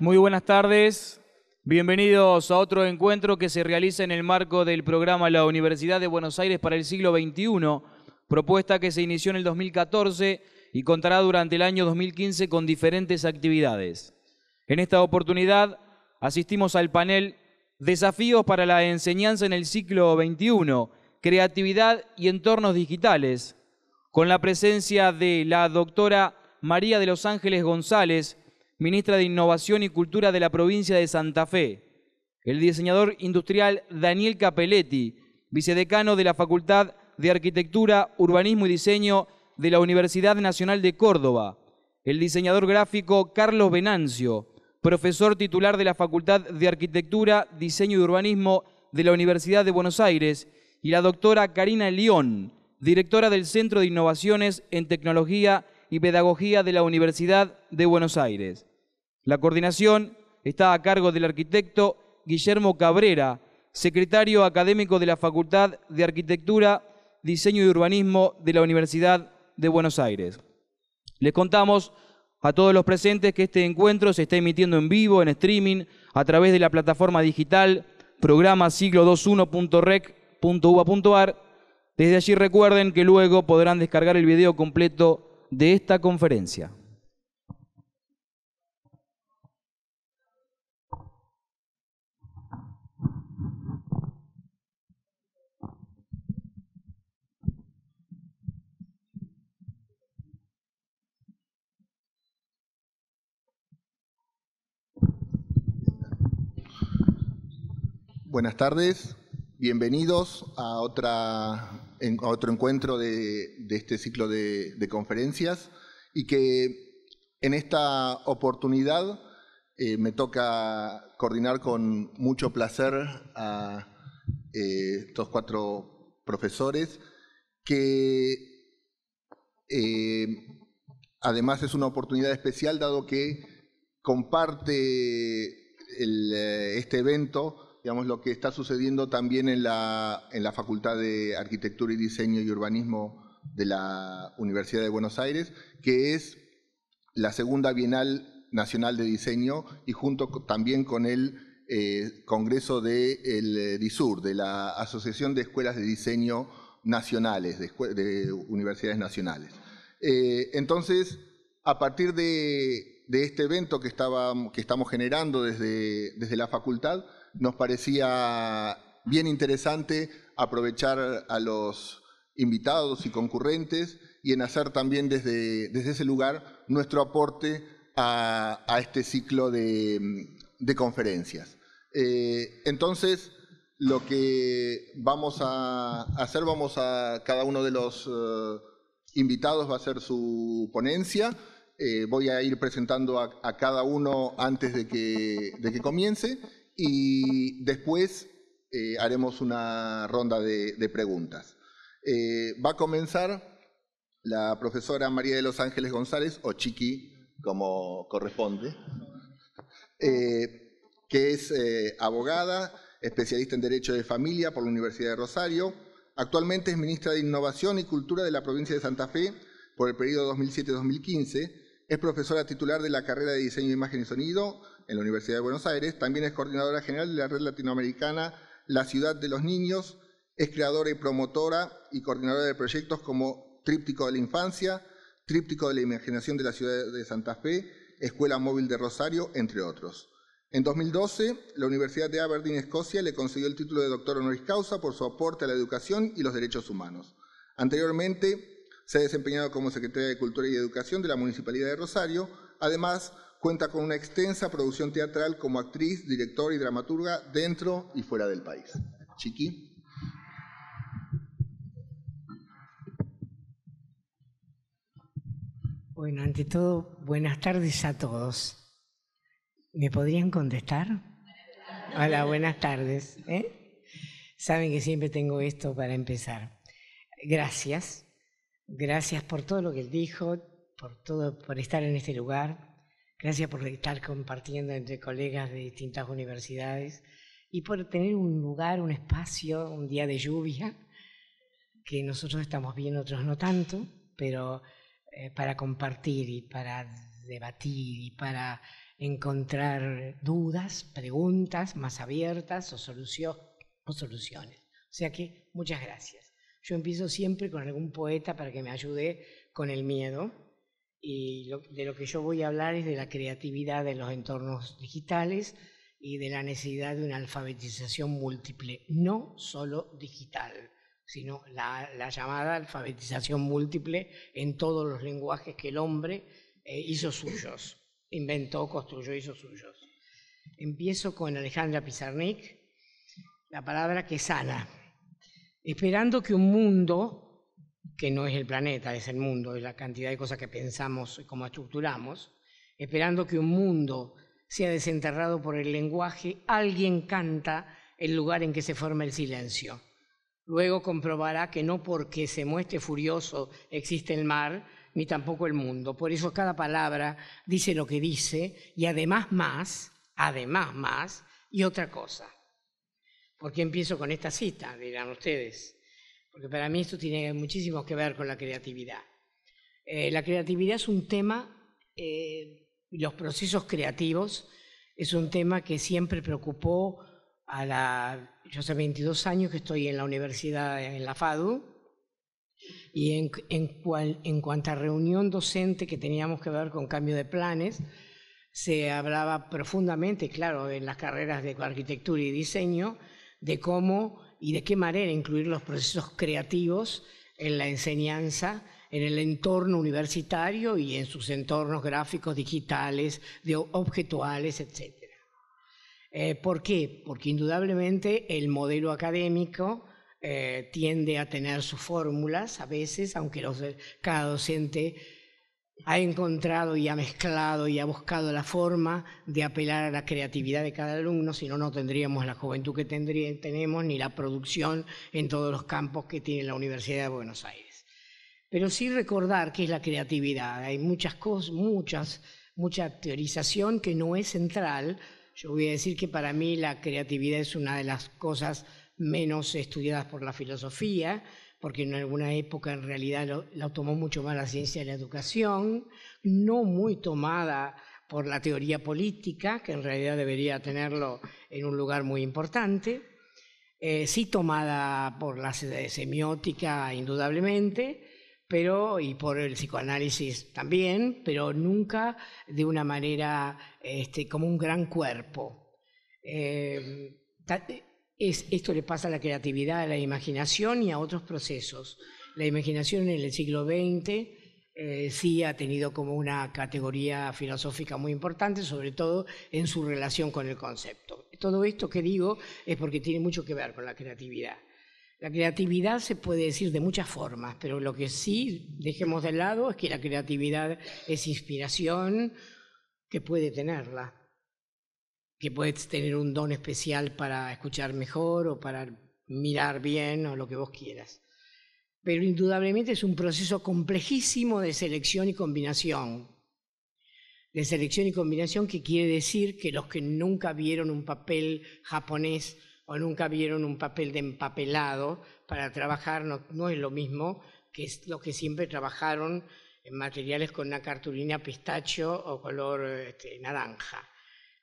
Muy buenas tardes, bienvenidos a otro encuentro que se realiza en el marco del programa La Universidad de Buenos Aires para el siglo XXI, propuesta que se inició en el 2014 y contará durante el año 2015 con diferentes actividades. En esta oportunidad asistimos al panel Desafíos para la enseñanza en el siglo XXI, creatividad y entornos digitales, con la presencia de la doctora María de los Ángeles González, ministra de Innovación y Cultura de la provincia de Santa Fe, el diseñador industrial Daniel Capelletti, vicedecano de la Facultad de Arquitectura, Urbanismo y Diseño de la Universidad Nacional de Córdoba, el diseñador gráfico Carlos Venancio, profesor titular de la Facultad de Arquitectura, Diseño y Urbanismo de la Universidad de Buenos Aires, y la doctora Karina León, directora del Centro de Innovaciones en Tecnología y Pedagogía de la Universidad de Buenos Aires. La coordinación está a cargo del arquitecto Guillermo Cabrera, secretario académico de la Facultad de Arquitectura, Diseño y Urbanismo de la Universidad de Buenos Aires. Les contamos a todos los presentes que este encuentro se está emitiendo en vivo, en streaming, a través de la plataforma digital programa siglo21.rec.uba.ar. Desde allí recuerden que luego podrán descargar el video completo de esta conferencia. Buenas tardes, bienvenidos a otro encuentro de este ciclo de conferencias, y que en esta oportunidad me toca coordinar con mucho placer a estos cuatro profesores, que además es una oportunidad especial dado que comparte este evento, digamos, lo que está sucediendo también en la Facultad de Arquitectura y Diseño y Urbanismo de la Universidad de Buenos Aires, que es la segunda Bienal Nacional de Diseño, y junto también con el Congreso del DISUR, de la Asociación de Escuelas de Diseño Nacionales, de Universidades Nacionales. Entonces, a partir de este evento que estamos generando desde la facultad, nos parecía bien interesante aprovechar a los invitados y concurrentes y en hacer también desde ese lugar nuestro aporte a este ciclo de conferencias. Entonces, lo que vamos a hacer, cada uno de los invitados va a hacer su ponencia. Voy a ir presentando a cada uno antes de que comience, y después haremos una ronda de preguntas. Va a comenzar la profesora María de los Ángeles González, o Chiqui, como corresponde, que es abogada, especialista en Derecho de Familia por la Universidad de Rosario. Actualmente es ministra de Innovación y Cultura de la provincia de Santa Fe por el periodo 2007-2015. Es profesora titular de la carrera de Diseño de Imagen y Sonido en la Universidad de Buenos Aires. También es coordinadora general de la red latinoamericana La Ciudad de los Niños. Es creadora y promotora y coordinadora de proyectos como Tríptico de la Infancia, Tríptico de la Imaginación de la Ciudad de Santa Fe, Escuela Móvil de Rosario, entre otros. En 2012, la Universidad de Aberdeen, Escocia, le concedió el título de doctor honoris causa por su aporte a la educación y los derechos humanos. Anteriormente, se ha desempeñado como secretaria de Cultura y Educación de la Municipalidad de Rosario. Además, cuenta con una extensa producción teatral como actriz, directora y dramaturga dentro y fuera del país. Chiqui. Bueno, ante todo, buenas tardes a todos. ¿Me podrían contestar? Hola, buenas tardes. Saben que siempre tengo esto para empezar. Gracias. Gracias por todo lo que él dijo, por estar en este lugar. Gracias por estar compartiendo entre colegas de distintas universidades y por tener un lugar, un espacio, un día de lluvia, que nosotros estamos bien, otros no tanto, pero para compartir y para debatir y para encontrar dudas, preguntas más abiertas o soluciones. O sea que muchas gracias. Yo empiezo siempre con algún poeta para que me ayude con el miedo, y de lo que yo voy a hablar es de la creatividad en los entornos digitales y de la necesidad de una alfabetización múltiple, no solo digital, sino la llamada alfabetización múltiple en todos los lenguajes que el hombre hizo suyos, inventó, construyó, hizo suyos. Empiezo con Alejandra Pizarnik, la palabra que sana. Esperando que un mundo, que no es el planeta, es el mundo, es la cantidad de cosas que pensamos y cómo estructuramos, esperando que un mundo sea desenterrado por el lenguaje, alguien canta el lugar en que se forma el silencio. Luego comprobará que no porque se muestre furioso existe el mar, ni tampoco el mundo. Por eso cada palabra dice lo que dice, y además más, y otra cosa. ¿Por qué empiezo con esta cita? Dirán ustedes. Porque para mí esto tiene muchísimo que ver con la creatividad. La creatividad es un tema, los procesos creativos, es un tema que siempre preocupó yo hace 22 años que estoy en la universidad, en la FADU, y en cuanto a reunión docente que teníamos que ver con cambio de planes, se hablaba profundamente, claro, en las carreras de arquitectura y diseño, de cómo y de qué manera incluir los procesos creativos en la enseñanza, en el entorno universitario y en sus entornos gráficos, digitales, objetuales, etc. ¿Por qué? Porque indudablemente el modelo académico tiende a tener sus fórmulas a veces, aunque cada docente ha encontrado y ha mezclado y ha buscado la forma de apelar a la creatividad de cada alumno, si no, no tendríamos la juventud que tenemos ni la producción en todos los campos que tiene la Universidad de Buenos Aires. Pero sí recordar qué es la creatividad. Hay muchas cosas, mucha teorización que no es central. Yo voy a decir que para mí la creatividad es una de las cosas menos estudiadas por la filosofía, porque en alguna época en realidad la tomó mucho más la ciencia de la educación, no muy tomada por la teoría política, que en realidad debería tenerlo en un lugar muy importante, sí tomada por la semiótica indudablemente, y por el psicoanálisis también, pero nunca de una manera como un gran cuerpo. Esto le pasa a la creatividad, a la imaginación y a otros procesos. La imaginación en el siglo XX sí ha tenido como una categoría filosófica muy importante, sobre todo en su relación con el concepto. Todo esto que digo es porque tiene mucho que ver con la creatividad. La creatividad se puede decir de muchas formas, pero lo que sí dejemos de lado es que la creatividad es inspiración, que puede tenerla, que puedes tener un don especial para escuchar mejor o para mirar bien o lo que vos quieras. Pero indudablemente es un proceso complejísimo de selección y combinación. De selección y combinación, que quiere decir que los que nunca vieron un papel japonés o nunca vieron un papel de empapelado para trabajar no es lo mismo que es lo que siempre trabajaron en materiales con una cartulina pistacho o color naranja.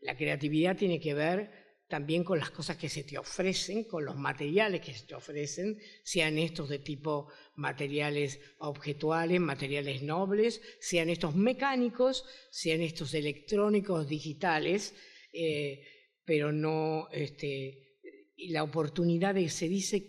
La creatividad tiene que ver también con las cosas que se te ofrecen, con los materiales que se te ofrecen, sean estos de tipo materiales objetuales, materiales nobles, sean estos mecánicos, sean estos electrónicos, digitales, pero no... Y la oportunidad se dice,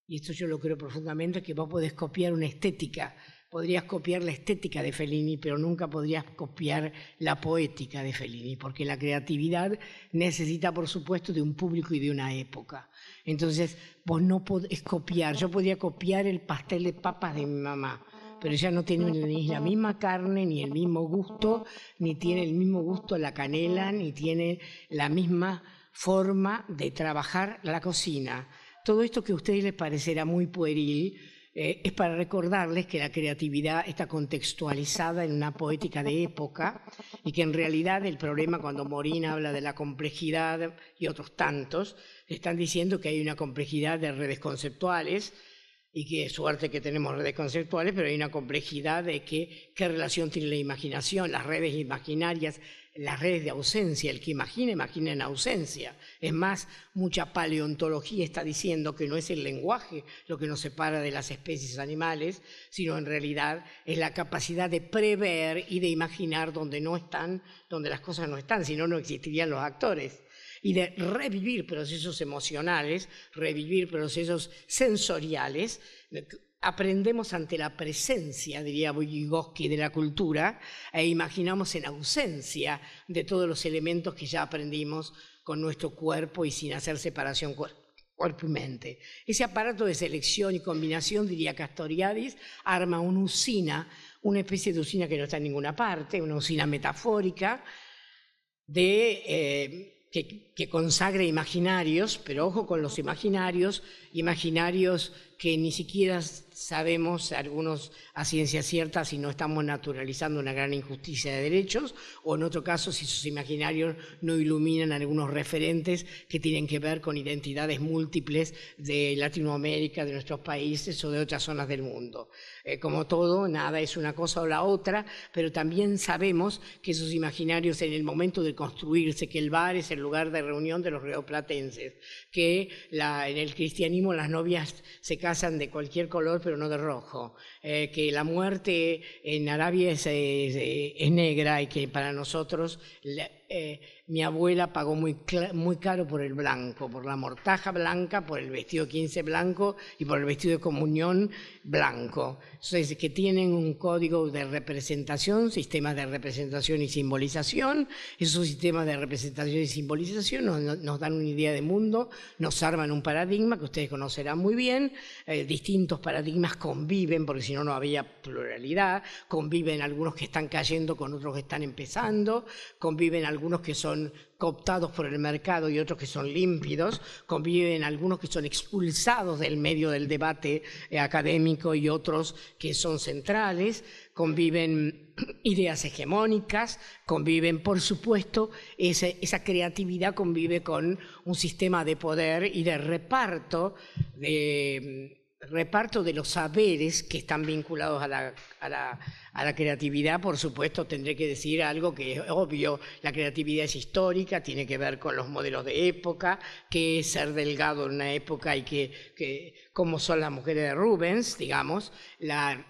y esto yo lo creo profundamente, que vos podés copiar una estética. Podrías copiar la estética de Fellini, pero nunca podrías copiar la poética de Fellini, porque la creatividad necesita, por supuesto, de un público y de una época. Entonces, vos no podés copiar. Yo podría copiar el pastel de papas de mi mamá, pero ella no tiene ni la misma carne, ni el mismo gusto, ni tiene el mismo gusto la canela, ni tiene la misma forma de trabajar la cocina. Todo esto que a ustedes les parecerá muy pueril, es para recordarles que la creatividad está contextualizada en una poética de época y que en realidad el problema, cuando Morín habla de la complejidad y otros tantos, están diciendo que hay una complejidad de redes conceptuales, y qué suerte que tenemos redes conceptuales, pero hay una complejidad de qué relación tiene la imaginación, las redes imaginarias, las redes de ausencia. El que imagina, imagina en ausencia. Es más, mucha paleontología está diciendo que no es el lenguaje lo que nos separa de las especies animales, sino en realidad es la capacidad de prever y de imaginar donde no están, donde las cosas no están, si no, no existirían los actores. Y de revivir procesos emocionales, revivir procesos sensoriales. Aprendemos ante la presencia, diría Vygotsky, de la cultura, e imaginamos en ausencia de todos los elementos que ya aprendimos con nuestro cuerpo y sin hacer separación cuerpo y mente. Ese aparato de selección y combinación, diría Castoriadis, arma una usina, una especie de usina que no está en ninguna parte, una usina metafórica que consagre imaginarios, pero ojo con los imaginarios que ni siquiera sabemos, algunos a ciencia cierta, si no estamos naturalizando una gran injusticia de derechos, o en otro caso si sus imaginarios no iluminan algunos referentes que tienen que ver con identidades múltiples de Latinoamérica, de nuestros países o de otras zonas del mundo. Como todo, nada es una cosa o la otra, pero también sabemos que esos imaginarios en el momento de construirse, que el bar es el lugar de reunión de los rioplatenses, que en el cristianismo las novias se casan de cualquier color pero no de rojo, que la muerte en Arabia es negra y que para nosotros mi abuela pagó muy caro por el blanco, por la mortaja blanca, por el vestido 15 blanco y por el vestido de comunión blanco. Entonces, que tienen un código de representación, sistemas de representación y simbolización. Esos sistemas de representación y simbolización nos dan una idea de mundo, nos arman un paradigma que ustedes conocerán muy bien. Distintos paradigmas conviven, porque si no, no había pluralidad. Conviven algunos que están cayendo con otros que están empezando. Conviven algunos que son cooptados por el mercado y otros que son límpidos, conviven algunos que son expulsados del medio del debate académico y otros que son centrales, conviven ideas hegemónicas, conviven, por supuesto, esa creatividad convive con un sistema de poder y de reparto de los saberes que están vinculados a la creatividad. Por supuesto, tendré que decir algo que es obvio: la creatividad es histórica, tiene que ver con los modelos de época, qué es ser delgado en una época y cómo son las mujeres de Rubens, digamos.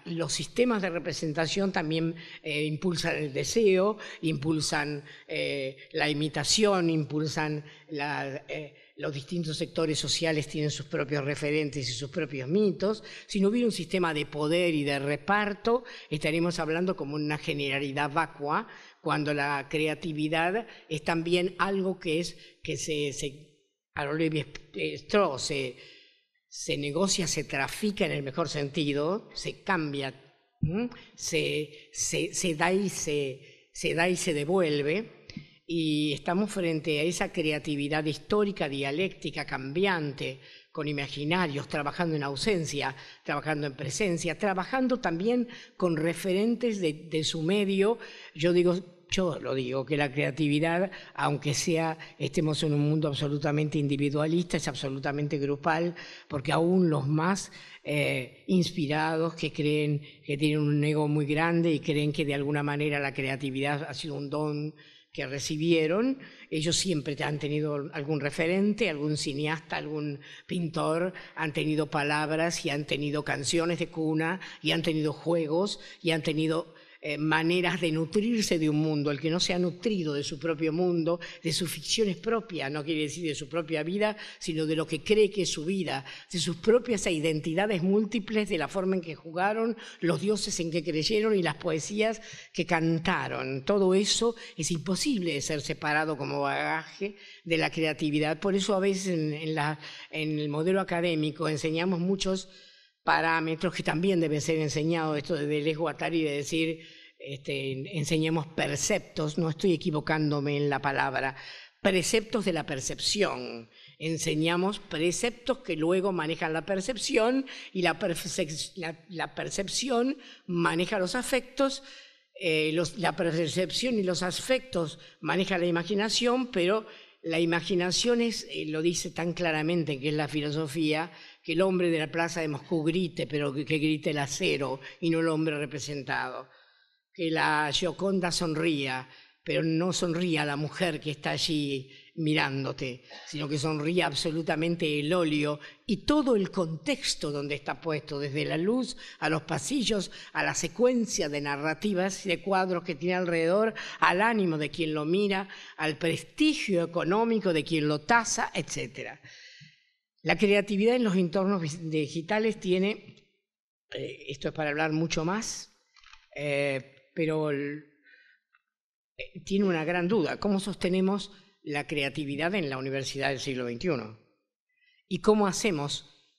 Los sistemas de representación también impulsan el deseo, impulsan la imitación, impulsan los distintos sectores sociales tienen sus propios referentes y sus propios mitos. Si no hubiera un sistema de poder y de reparto, estaríamos hablando como una generalidad vacua, cuando la creatividad es también algo que a lo Lévi-Strauss se negocia, se trafica en el mejor sentido, se cambia, se da y se devuelve. Y estamos frente a esa creatividad histórica, dialéctica, cambiante, con imaginarios, trabajando en ausencia, trabajando en presencia, trabajando también con referentes de su medio. Yo lo digo, que la creatividad, aunque estemos en un mundo absolutamente individualista, es absolutamente grupal, porque aún los más inspirados, que creen que tienen un ego muy grande y creen que de alguna manera la creatividad ha sido un don que recibieron, ellos siempre han tenido algún referente, algún cineasta, algún pintor, han tenido palabras y han tenido canciones de cuna y han tenido juegos y han tenido maneras de nutrirse de un mundo. El que no se ha nutrido de su propio mundo, de sus ficciones propias, no quiere decir de su propia vida, sino de lo que cree que es su vida, de sus propias identidades múltiples, de la forma en que jugaron, los dioses en que creyeron y las poesías que cantaron. Todo eso es imposible de ser separado como bagaje de la creatividad. Por eso a veces en el modelo académico enseñamos muchos parámetros que también deben ser enseñados, esto de Deleuze-Guattari, de decir, enseñemos perceptos, no estoy equivocándome en la palabra, preceptos de la percepción. Enseñamos preceptos que luego manejan la percepción y la percepción maneja los afectos, la percepción y los afectos manejan la imaginación, pero la imaginación lo dice tan claramente que es la filosofía, que el hombre de la plaza de Moscú grite, pero que grite el acero y no el hombre representado. Que la Gioconda sonría, pero no sonría la mujer que está allí mirándote, sino que sonría absolutamente el óleo y todo el contexto donde está puesto, desde la luz a los pasillos, a la secuencia de narrativas y de cuadros que tiene alrededor, al ánimo de quien lo mira, al prestigio económico de quien lo tasa, etc. La creatividad en los entornos digitales tiene, esto es para hablar mucho más, pero tiene una gran duda. ¿Cómo sostenemos la creatividad en la universidad del siglo XXI? ¿Y cómo hacemos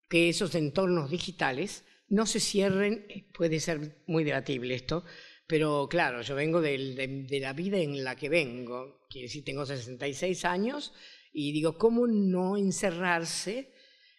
que esos entornos digitales no se cierren? Puede ser muy debatible esto, pero claro, yo vengo de la vida en la que vengo. Quiere decir, tengo 66 años y digo, ¿cómo no encerrarse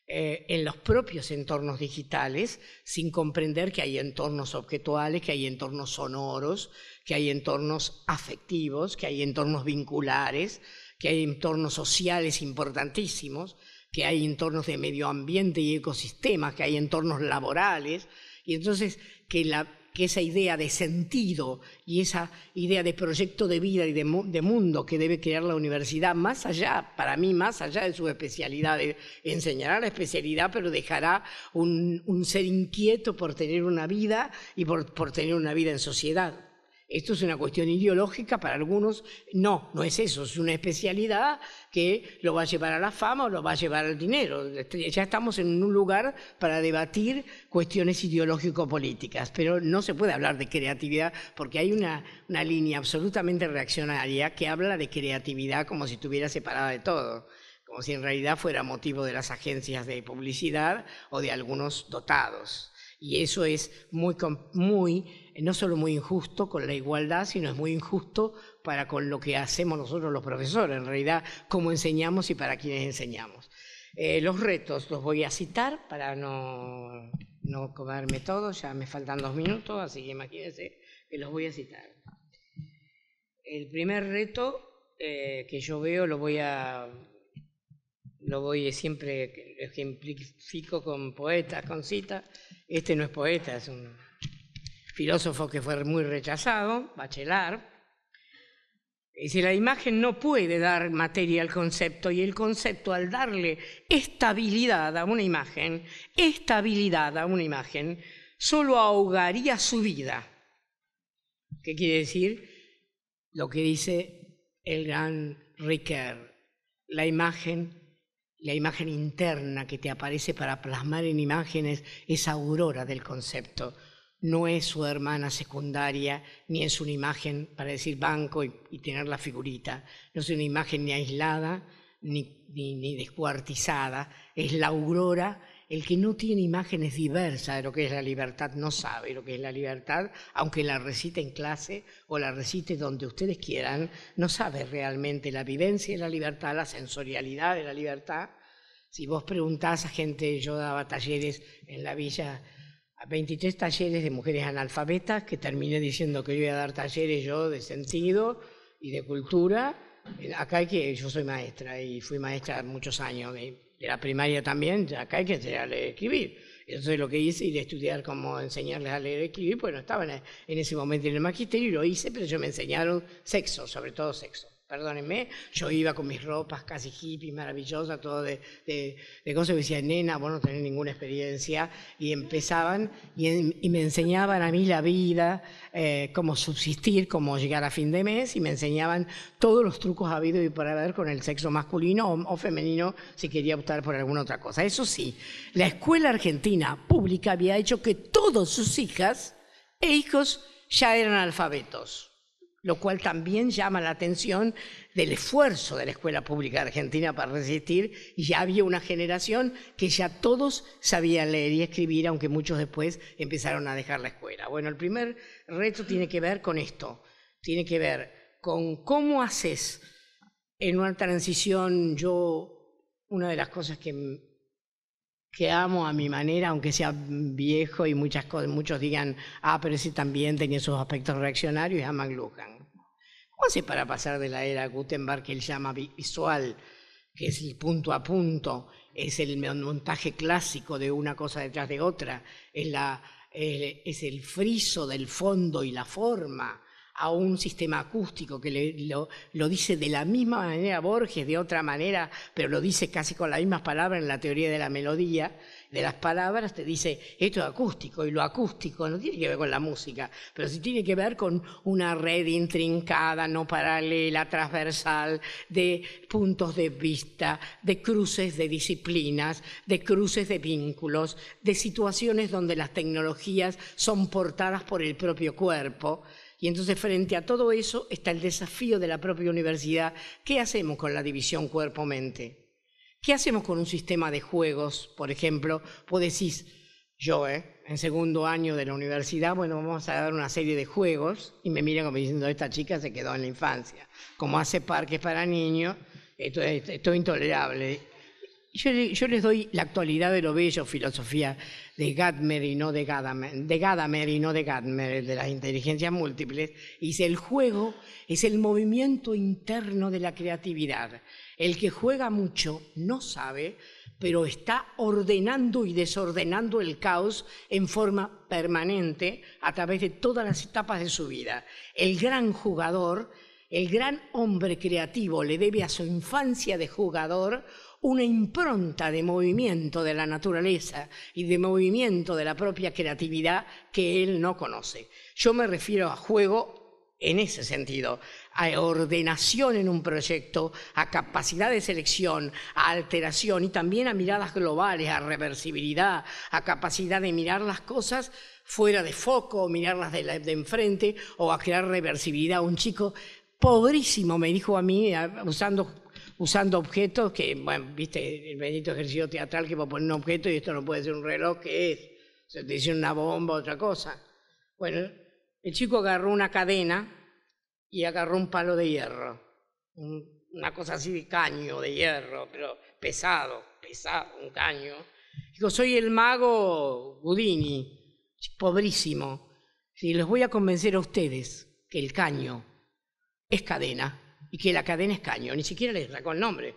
en los propios entornos digitales sin comprender que hay entornos objetuales, que hay entornos sonoros, que hay entornos afectivos, que hay entornos vinculares, que hay entornos sociales importantísimos, que hay entornos de medio ambiente y ecosistemas, que hay entornos laborales, y entonces que esa idea de sentido y esa idea de proyecto de vida y de mundo que debe crear la universidad, más allá, para mí, más allá de su especialidad, enseñará la especialidad, pero dejará un ser inquieto por tener una vida y por tener una vida en sociedad. Esto es una cuestión ideológica, para algunos no es eso, es una especialidad que lo va a llevar a la fama o lo va a llevar al dinero. Ya estamos en un lugar para debatir cuestiones ideológico-políticas, pero no se puede hablar de creatividad porque hay una línea absolutamente reaccionaria que habla de creatividad como si estuviera separada de todo, como si en realidad fuera motivo de las agencias de publicidad o de algunos dotados. Y eso es no solo muy injusto con la igualdad, sino es muy injusto con lo que hacemos nosotros los profesores, en realidad, cómo enseñamos y para quiénes enseñamos. Los retos los voy a citar para no comerme todo, ya me faltan 2 minutos, así que imagínense que los voy a citar. El primer reto que yo veo lo voy siempre ejemplifico con poetas, con citas. Este no es poeta, es un filósofo que fue muy rechazado, Bachelard. Dice, la imagen no puede dar materia al concepto, y el concepto, al darle estabilidad a una imagen, solo ahogaría su vida. ¿Qué quiere decir? Lo que dice el gran Ricoeur, la imagen interna que te aparece para plasmar en imágenes, esa aurora del concepto. No es su hermana secundaria, ni es una imagen para decir banco y tener la figurita. No es una imagen ni aislada, ni descuartizada. Es la aurora. El que no tiene imágenes diversas de lo que es la libertad no sabe lo que es la libertad, aunque la recite en clase o la recite donde ustedes quieran, no sabe realmente la vivencia de la libertad, la sensorialidad de la libertad. Si vos preguntás a gente, yo daba talleres en la villa, a 23 talleres de mujeres analfabetas, que terminé diciendo que yo iba a dar talleres yo de sentido y de cultura. Acá hay que, yo soy maestra y fui maestra muchos años, de la primaria también, acá hay que enseñar a leer y escribir. Entonces lo que hice, ir a estudiar cómo enseñarles a leer y escribir, pues no estaba en ese momento en el magisterio y lo hice, pero yo me enseñaron sexo, sobre todo sexo. Perdónenme, yo iba con mis ropas casi hippie, maravillosas, todo de cosas, y me decían, nena, vos no tenés ninguna experiencia, y empezaban y me enseñaban a mí la vida, cómo subsistir, cómo llegar a fin de mes, y me enseñaban todos los trucos habidos y por haber con el sexo masculino o femenino, si quería optar por alguna otra cosa. Eso sí, la escuela argentina pública había hecho que todas sus hijas e hijos ya eran alfabetos, lo cual también llama la atención del esfuerzo de la escuela pública argentina para resistir, y ya había una generación que ya todos sabían leer y escribir, aunque muchos después empezaron a dejar la escuela. Bueno, el primer reto tiene que ver con esto, tiene que ver con cómo haces en una transición. Una de las cosas que amo a mi manera, aunque sea viejo y muchos digan, pero ese también tenía sus aspectos reaccionarios, es a McLuhan. ¿Cómo hace para pasar de la era Gutenberg, que él llama visual, que es el punto a punto, es el montaje clásico de una cosa detrás de otra, es el friso del fondo y la forma, a un sistema acústico que lo dice de la misma manera Borges, de otra manera, pero lo dice casi con las mismas palabras en la teoría de la melodía, de las palabras, te dice esto es acústico, y lo acústico no tiene que ver con la música, pero sí tiene que ver con una red intrincada, no paralela, transversal, de puntos de vista, de cruces de disciplinas, de cruces de vínculos, de situaciones donde las tecnologías son portadas por el propio cuerpo. Y entonces frente a todo eso está el desafío de la propia universidad. ¿Qué hacemos con la división cuerpo-mente? ¿Qué hacemos con un sistema de juegos, por ejemplo? Vos decís, yo, en segundo año de la universidad, bueno, vamos a dar una serie de juegos, y me miran como diciendo, esta chica se quedó en la infancia. Como hace parques para niños, esto es intolerable. Yo les doy la actualidad de lo bello, filosofía de Gadamer y no de Gadamer, de las inteligencias múltiples. Y dice, el juego es el movimiento interno de la creatividad. El que juega mucho no sabe, pero está ordenando y desordenando el caos en forma permanente a través de todas las etapas de su vida. El gran jugador, el gran hombre creativo le debe a su infancia de jugador una impronta de movimiento de la naturaleza y de movimiento de la propia creatividad que él no conoce. Yo me refiero a juego en ese sentido, a ordenación en un proyecto, a capacidad de selección, a alteración y también a miradas globales, a reversibilidad, a capacidad de mirar las cosas fuera de foco, mirarlas de enfrente o a crear reversibilidad. Un chico pobrísimo me dijo a mí, usando objetos que, bueno, viste, el bendito ejercicio teatral que va a poner un objeto y esto no puede ser un reloj, ¿qué es? Se te dice una bomba, otra cosa. Bueno, el chico agarró una cadena y agarró un palo de hierro, una cosa así de caño de hierro, pero pesado, un caño. Dijo, soy el mago Houdini, pobrísimo. Si les voy a convencer a ustedes que el caño es cadena, y que la cadena es caño, ni siquiera le sacó el nombre,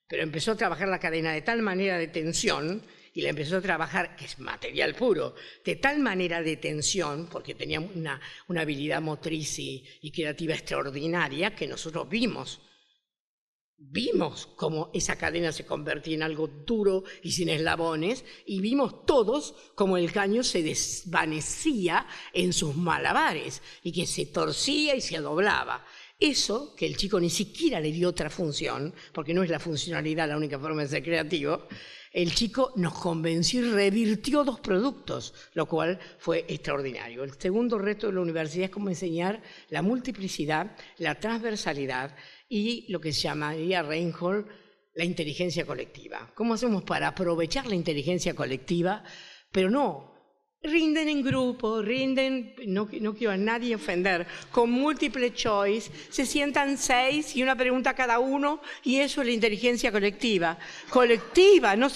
pero empezó a trabajar la cadena de tal manera de tensión, y la empezó a trabajar, que es material puro, de tal manera de tensión, porque tenía una habilidad motriz y creativa extraordinaria, que nosotros vimos cómo esa cadena se convertía en algo duro y sin eslabones, y vimos todos cómo el caño se desvanecía en sus malabares, y que se torcía y se doblaba. Eso, que el chico ni siquiera le dio otra función, porque no es la funcionalidad la única forma de ser creativo, el chico nos convenció y revirtió 2 productos, lo cual fue extraordinario. El segundo reto de la universidad es cómo enseñar la multiplicidad, la transversalidad y lo que se llamaría Reinhold la inteligencia colectiva. ¿Cómo hacemos para aprovechar la inteligencia colectiva, pero no rinden en grupo, no quiero a nadie ofender, con múltiple choice, se sientan 6 y una pregunta a cada uno, y eso es la inteligencia colectiva. Colectiva, no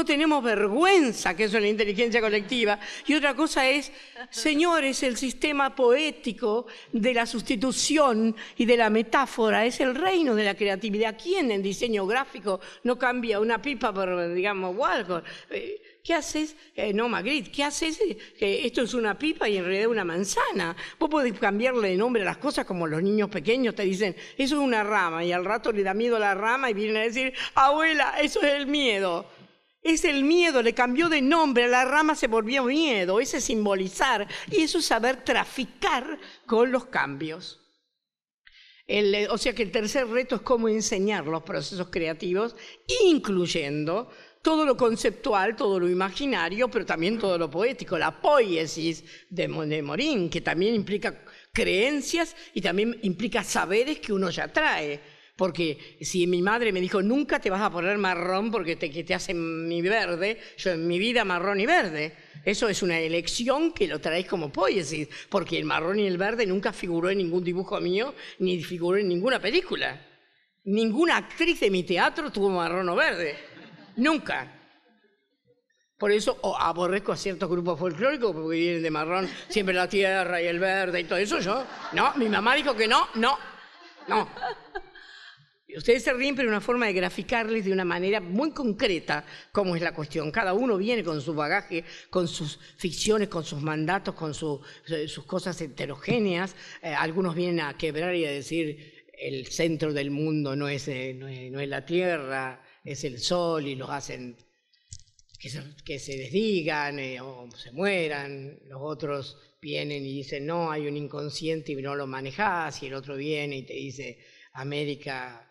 tenemos vergüenza que eso es la inteligencia colectiva. Y otra cosa es, señores, el sistema poético de la sustitución y de la metáfora es el reino de la creatividad. ¿Quién en diseño gráfico no cambia una pipa por, digamos, Walcott? ¿Qué haces? No, Magritte, ¿qué haces? Esto es una pipa y en realidad una manzana. Vos podés cambiarle de nombre a las cosas como los niños pequeños te dicen, eso es una rama, y al rato le da miedo a la rama y vienen a decir, abuela, eso es el miedo. Es el miedo, le cambió de nombre, a la rama se volvió miedo, ese es simbolizar, y eso es saber traficar con los cambios. O sea que el tercer reto es cómo enseñar los procesos creativos, incluyendo todo lo conceptual, todo lo imaginario, pero también todo lo poético, la poiesis de Morin, que también implica creencias y también implica saberes que uno ya trae. Porque si mi madre me dijo, nunca te vas a poner marrón porque te hacen mi verde, yo en mi vida marrón y verde. Eso es una elección que lo traéis como poiesis, porque el marrón y el verde nunca figuró en ningún dibujo mío, ni figuró en ninguna película. Ninguna actriz de mi teatro tuvo marrón o verde. Nunca. Por eso aborrezco a ciertos grupos folclóricos porque vienen de marrón, siempre la tierra y el verde y todo eso. Yo, no, mi mamá dijo que no. Ustedes se ríen, pero una forma de graficarles de una manera muy concreta cómo es la cuestión. Cada uno viene con su bagaje, con sus ficciones, con sus mandatos, con sus cosas heterogéneas. Algunos vienen a quebrar y a decir el centro del mundo no es la Tierra, es el Sol, y los hacen que se desdigan o se mueran. Los otros vienen y dicen, no, hay un inconsciente y no lo manejás, y el otro viene y te dice, América...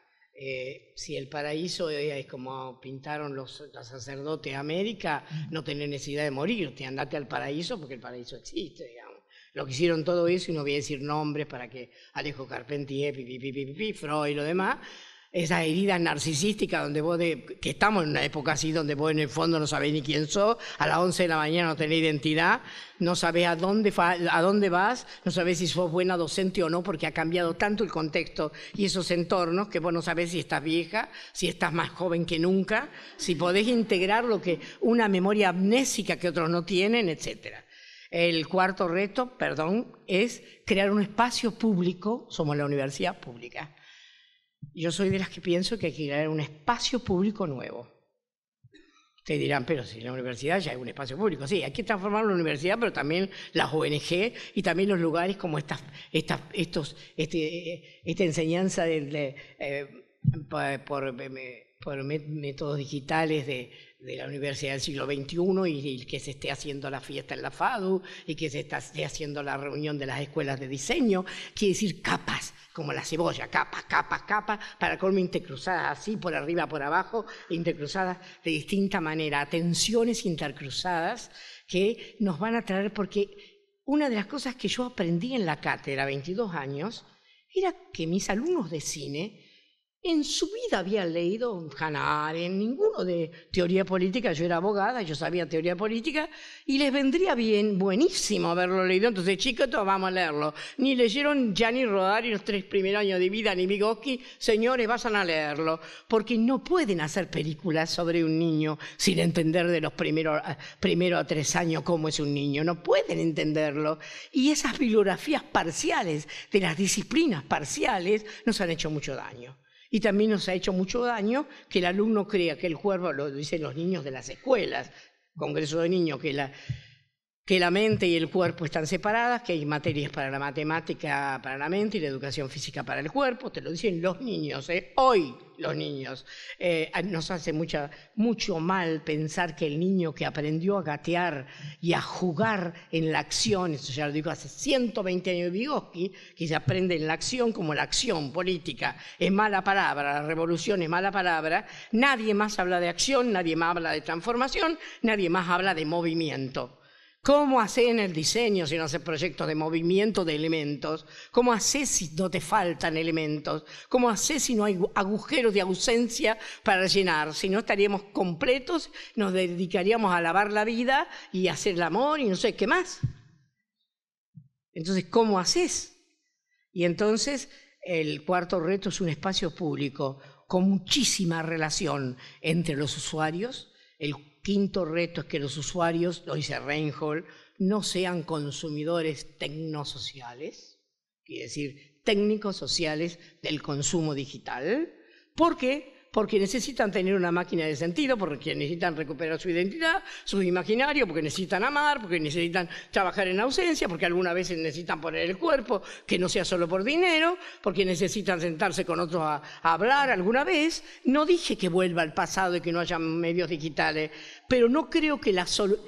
si el paraíso es como pintaron los sacerdotes de América, no tenés necesidad de morirte, andate al paraíso porque el paraíso existe, digamos. Lo que hicieron todo eso, y no voy a decir nombres para que Alejo Carpentier, Freud y lo demás, esas heridas narcisísticas donde vos, que estamos en una época así, donde vos en el fondo no sabés ni quién sos, a las 11 de la mañana no tenés identidad, no sabés a dónde vas, no sabés si sos buena docente o no, porque ha cambiado tanto el contexto y esos entornos que vos no sabés si estás vieja, si estás más joven que nunca, si podés integrar una memoria amnésica que otros no tienen, etc. El cuarto reto, es crear un espacio público. Somos la universidad pública. Yo soy de las que pienso que hay que crear un espacio público nuevo. Ustedes dirán, pero si en la universidad ya hay un espacio público. Sí, hay que transformar la universidad, pero también las ONG y también los lugares como esta enseñanza por métodos digitales de la Universidad del Siglo XXI, y que se esté haciendo la fiesta en la FADU, y que se esté haciendo la reunión de las escuelas de diseño. Quiere decir capas, como la cebolla, capas, para colmo intercruzadas, así, por arriba, por abajo, intercruzadas de distinta manera, tensiones intercruzadas que nos van a traer, porque una de las cosas que yo aprendí en la cátedra, 22 años, era que mis alumnos de cine en su vida habían leído Hannah Arendt, ninguno de teoría política. Yo era abogada, yo sabía teoría política, y les vendría buenísimo haberlo leído. Entonces, chicos, todos vamos a leerlo. Ni leyeron Gianni Rodari los 3 primeros años de vida, ni Vygotsky. Señores, vayan a leerlo, porque no pueden hacer películas sobre un niño sin entender de los primeros a 3 años cómo es un niño. No pueden entenderlo. Y esas bibliografías parciales de las disciplinas parciales nos han hecho mucho daño. Y también nos ha hecho mucho daño que el alumno crea que el cuerpo, lo dicen los niños de las escuelas, congreso de niños, que la mente y el cuerpo están separadas, que hay materias para la matemática para la mente y la educación física para el cuerpo. Te lo dicen los niños, hoy los niños. Nos hace mucho mal pensar que el niño que aprendió a gatear y a jugar en la acción, eso ya lo dijo hace 120 años Vygotsky, que se aprende en la acción como la acción política es mala palabra, la revolución es mala palabra. Nadie más habla de acción, nadie más habla de transformación, nadie más habla de movimiento. ¿Cómo hacer en el diseño si no haces proyectos de movimiento de elementos? ¿Cómo hacer si no te faltan elementos? ¿Cómo hacer si no hay agujeros de ausencia para llenar? Si no estaríamos completos, nos dedicaríamos a lavar la vida y a hacer el amor y no sé qué más. Entonces, ¿cómo haces? Y entonces, el cuarto reto es un espacio público con muchísima relación entre los usuarios. El quinto reto es que los usuarios, lo dice Reinhold, no sean consumidores tecnosociales, quiere decir técnicos sociales del consumo digital. ¿Por qué? Porque necesitan tener una máquina de sentido, porque necesitan recuperar su identidad, su imaginario, porque necesitan amar, porque necesitan trabajar en ausencia, porque algunas veces necesitan poner el cuerpo, que no sea solo por dinero, porque necesitan sentarse con otros a hablar alguna vez. No dije que vuelva al pasado y que no haya medios digitales, pero no creo que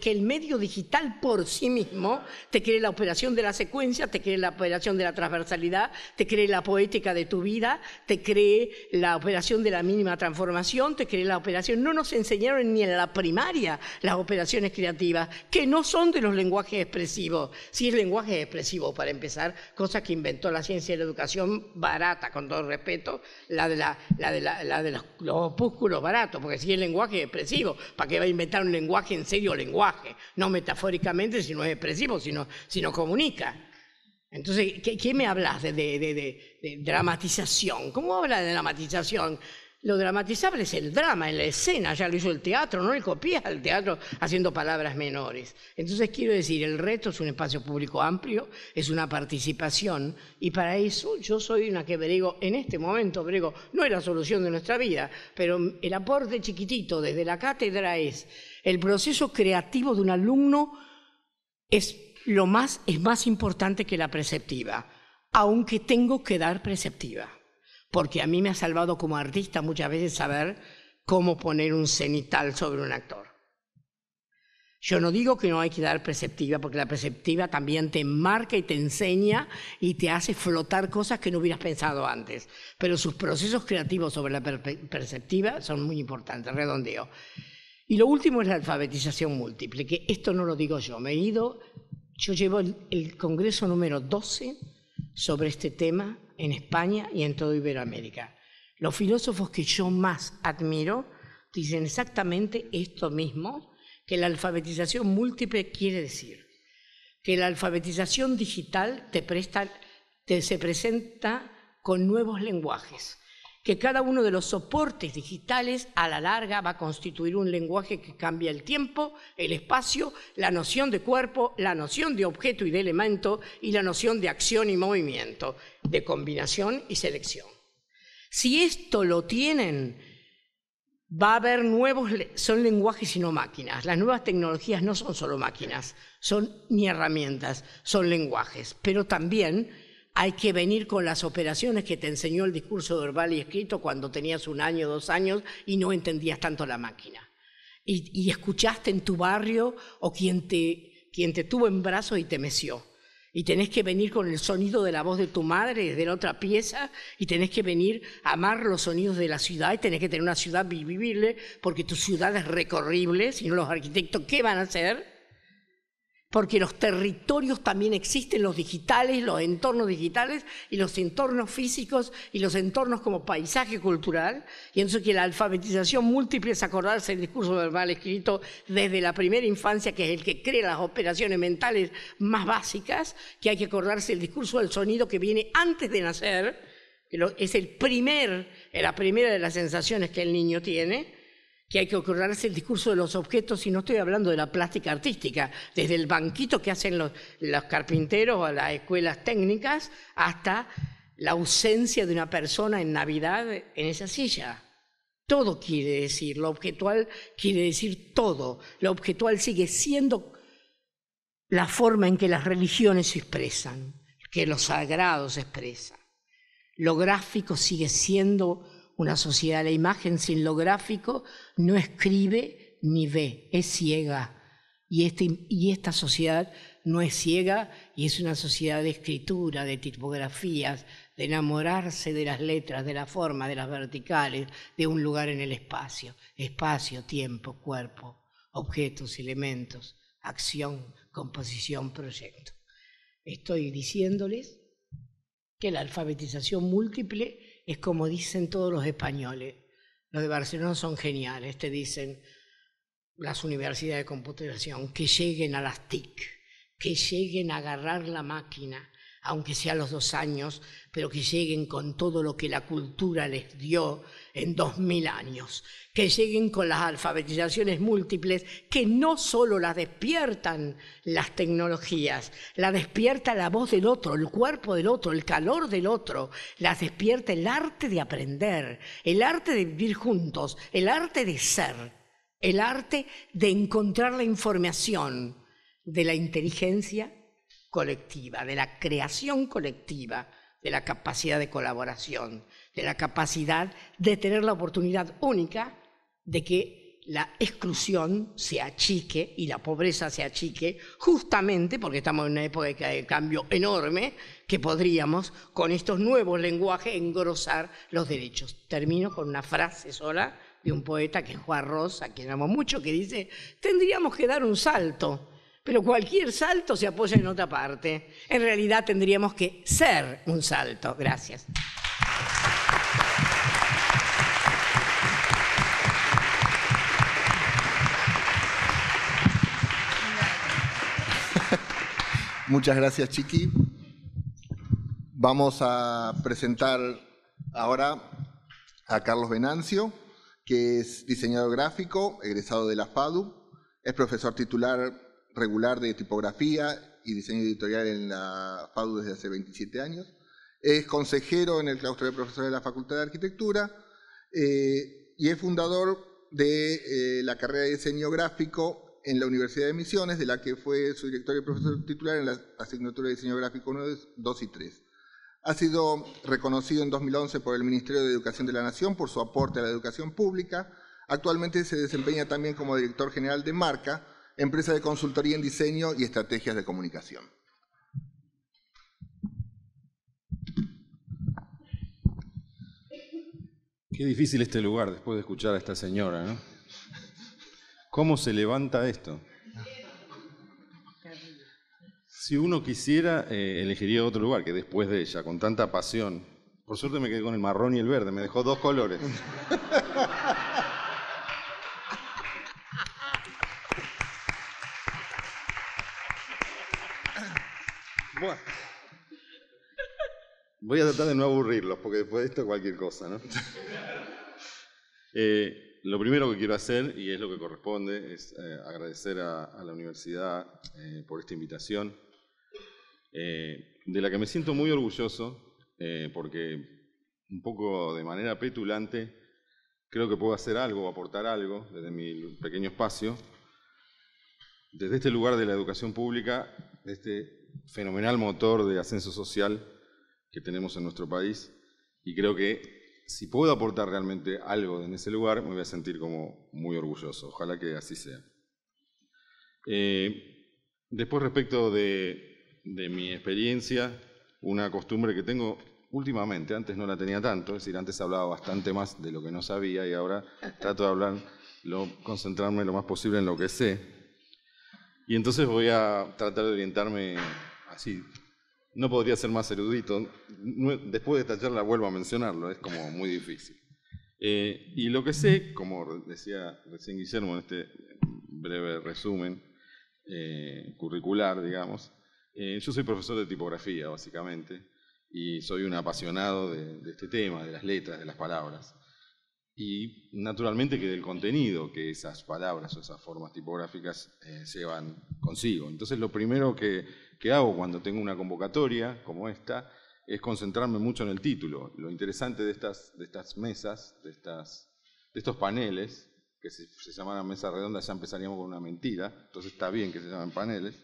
el medio digital por sí mismo te cree la operación de la secuencia, te cree la operación de la transversalidad, te cree la poética de tu vida, te cree la operación de la mínima transformación, te cree la operación. No nos enseñaron ni en la primaria las operaciones creativas, que no son de los lenguajes expresivos. Sí, es lenguaje expresivo, para empezar, cosa que inventó la ciencia y la educación barata, con todo respeto, la de los opúsculos baratos, porque sí es lenguaje expresivo. ¿Para qué va a inventar un lenguaje en serio lenguaje? No metafóricamente, si no es expresivo, sino comunica. Entonces, ¿qué me hablas de dramatización? ¿Cómo hablas de dramatización? Lo dramatizable es el drama, en la escena, ya lo hizo el teatro, no le copias al teatro haciendo palabras menores. Entonces quiero decir, el reto es un espacio público amplio, es una participación, y para eso yo soy una que brego, en este momento brego, no es la solución de nuestra vida, pero el aporte chiquitito desde la cátedra es, el proceso creativo de un alumno es más importante que la preceptiva, aunque tengo que dar preceptiva. Porque a mí me ha salvado como artista muchas veces saber cómo poner un cenital sobre un actor. Yo no digo que no hay que dar preceptiva, porque la preceptiva también te marca y te enseña y te hace flotar cosas que no hubieras pensado antes. Pero sus procesos creativos sobre la preceptiva son muy importantes, redondeo. Y lo último es la alfabetización múltiple, que esto no lo digo yo. Yo llevo el congreso número 12 sobre este tema en España y en toda Iberoamérica. Los filósofos que yo más admiro dicen exactamente esto mismo, que la alfabetización múltiple quiere decir que la alfabetización digital se presenta con nuevos lenguajes, que cada uno de los soportes digitales a la larga va a constituir un lenguaje que cambia el tiempo, el espacio, la noción de cuerpo, la noción de objeto y de elemento y la noción de acción y movimiento, de combinación y selección. Si esto lo tienen, va a haber son lenguajes y no máquinas. Las nuevas tecnologías no son solo máquinas, ni herramientas, son lenguajes, pero también hay que venir con las operaciones que te enseñó el discurso verbal y escrito cuando tenías 1 año, 2 años y no entendías tanto la máquina. Y escuchaste en tu barrio o quien te tuvo en brazos y te meció. Y tenés que venir con el sonido de la voz de tu madre desde la otra pieza y tenés que venir a amar los sonidos de la ciudad y tenés que tener una ciudad vivible porque tu ciudad es recorrible, si no los arquitectos, ¿qué van a hacer? Porque los territorios también existen, los digitales, los entornos digitales y los entornos físicos y los entornos como paisaje cultural. Y entonces que la alfabetización múltiple es acordarse del discurso verbal escrito desde la primera infancia, que es el que crea las operaciones mentales más básicas, que hay que acordarse del discurso del sonido que viene antes de nacer, que es la primera de las sensaciones que el niño tiene, que hay que acordarse el discurso de los objetos, y no estoy hablando de la plástica artística, desde el banquito que hacen los carpinteros o las escuelas técnicas, hasta la ausencia de una persona en Navidad en esa silla. Todo quiere decir, lo objetual quiere decir todo. Lo objetual sigue siendo la forma en que las religiones se expresan, que lo sagrado se expresa. Lo gráfico sigue siendo una sociedad. La imagen sin lo gráfico no escribe ni ve, es ciega. Y esta sociedad no es ciega y es una sociedad de escritura, de tipografías, de enamorarse de las letras, de la forma, de las verticales, de un lugar en el espacio. Espacio, tiempo, cuerpo, objetos, elementos, acción, composición, proyecto. Estoy diciéndoles que la alfabetización múltiple es como dicen todos los españoles. Los de Barcelona son geniales, te dicen las universidades de computación, que lleguen a las TIC, que lleguen a agarrar la máquina, aunque sea a los 2 años, pero que lleguen con todo lo que la cultura les dio en 2000 años, que lleguen con las alfabetizaciones múltiples, que no solo las despiertan las tecnologías, la despierta la voz del otro, el cuerpo del otro, el calor del otro, las despierta el arte de aprender, el arte de vivir juntos, el arte de ser, el arte de encontrar la información, de la inteligencia colectiva, de la creación colectiva, de la capacidad de colaboración, de la capacidad de tener la oportunidad única de que la exclusión se achique y la pobreza se achique, justamente porque estamos en una época de cambio enorme, que podríamos, con estos nuevos lenguajes, engrosar los derechos. Termino con una frase sola de un poeta que es Juan Ros, a quien amo mucho, que dice: tendríamos que dar un salto, pero cualquier salto se apoya en otra parte. En realidad tendríamos que ser un salto. Gracias. Muchas gracias, Chiqui. Vamos a presentar ahora a Carlos Venancio, que es diseñador gráfico, egresado de la FADU, es profesor titular regular de tipografía y diseño editorial en la FADU desde hace 27 años. Es consejero en el claustro de profesores de la Facultad de Arquitectura y es fundador de la carrera de diseño gráfico en la Universidad de Misiones, de la que fue su director y profesor titular en la asignatura de diseño gráfico 1, 2 y 3. Ha sido reconocido en 2011 por el Ministerio de Educación de la Nación por su aporte a la educación pública. Actualmente se desempeña también como director general de Marca, empresa de consultoría en diseño y estrategias de comunicación. Qué difícil este lugar después de escuchar a esta señora, ¿no? ¿Cómo se levanta esto? Si uno quisiera, elegiría otro lugar que después de ella, con tanta pasión. Por suerte me quedé con el marrón y el verde, me dejó 2 colores. Bueno. Voy a tratar de no aburrirlos, porque después de esto cualquier cosa, ¿no? Lo primero que quiero hacer, y es lo que corresponde, es agradecer a la universidad por esta invitación, de la que me siento muy orgulloso, porque un poco de manera petulante creo que puedo hacer algo, aportar algo desde mi pequeño espacio, desde este lugar de la educación pública, de este fenomenal motor de ascenso social que tenemos en nuestro país, y creo que si puedo aportar realmente algo en ese lugar, me voy a sentir como muy orgulloso. Ojalá que así sea. Después, respecto de mi experiencia, una costumbre que tengo últimamente, antes no la tenía tanto, es decir, antes hablaba bastante más de lo que no sabía y ahora trato de concentrarme lo más posible en lo que sé. Y entonces voy a tratar de orientarme así. No podría ser más erudito. Después de esta charla vuelvo a mencionarlo, es como muy difícil. Y lo que sé, como decía recién Guillermo en este breve resumen curricular, digamos, yo soy profesor de tipografía, básicamente, y soy un apasionado de este tema, de las letras, de las palabras. Y naturalmente que del contenido que esas palabras o esas formas tipográficas llevan consigo. Entonces lo primero que hago cuando tengo una convocatoria como esta es concentrarme mucho en el título. Lo interesante de estas mesas, de estos paneles, que si se llamaran mesas redondas ya empezaríamos con una mentira, entonces está bien que se llamen paneles,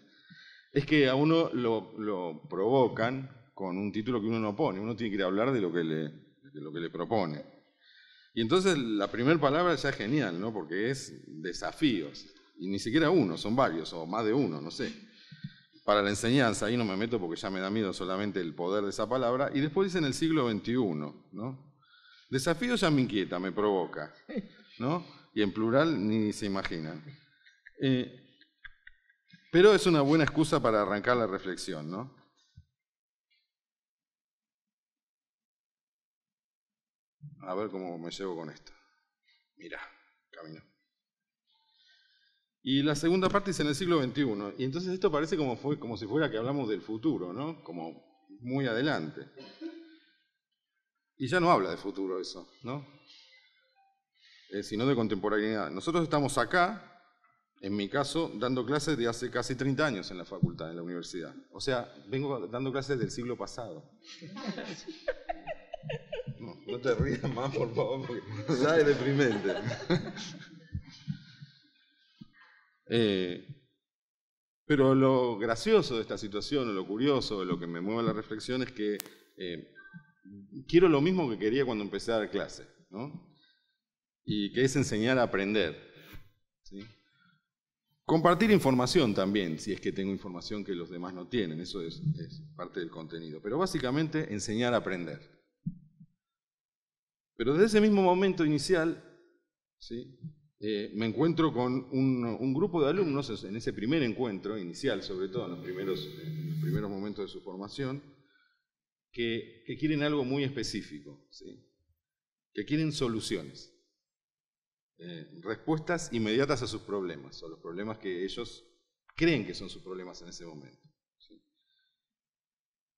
es que a uno lo provocan con un título que uno no pone. Uno tiene que ir a hablar de lo que le propone. Y entonces la primera palabra ya es genial, ¿no? Porque es desafíos. Y ni siquiera uno, son varios, o más de uno, no sé. Para la enseñanza, ahí no me meto porque ya me da miedo solamente el poder de esa palabra. Y después dicen el siglo XXI, ¿no? Desafío ya me inquieta, me provoca, ¿no? Y en plural ni se imaginan. Pero es una buena excusa para arrancar la reflexión, ¿no? A ver cómo me llevo con esto. Mirá, camino. Y la segunda parte es en el siglo XXI. Y entonces esto parece como si fuera que hablamos del futuro, ¿no? Como muy adelante. Y ya no habla de futuro eso, ¿no? Sino de contemporaneidad. Nosotros estamos acá, en mi caso, dando clases de hace casi 30 años en la facultad, en la universidad. O sea, vengo dando clases del siglo pasado. No te rías más, por favor, porque ya es deprimente. Pero lo gracioso de esta situación, o lo curioso, lo que me mueve a la reflexión es que quiero lo mismo que quería cuando empecé a dar clase, ¿no? Y que es enseñar a aprender, ¿sí? Compartir información también, si es que tengo información que los demás no tienen, eso es parte del contenido. Pero básicamente enseñar a aprender. Pero desde ese mismo momento inicial, ¿sí? Me encuentro con un grupo de alumnos en ese primer encuentro inicial, sobre todo en los primeros momentos de su formación, que quieren algo muy específico, ¿sí? Que quieren soluciones, respuestas inmediatas a sus problemas, o los problemas que ellos creen que son sus problemas en ese momento, ¿sí?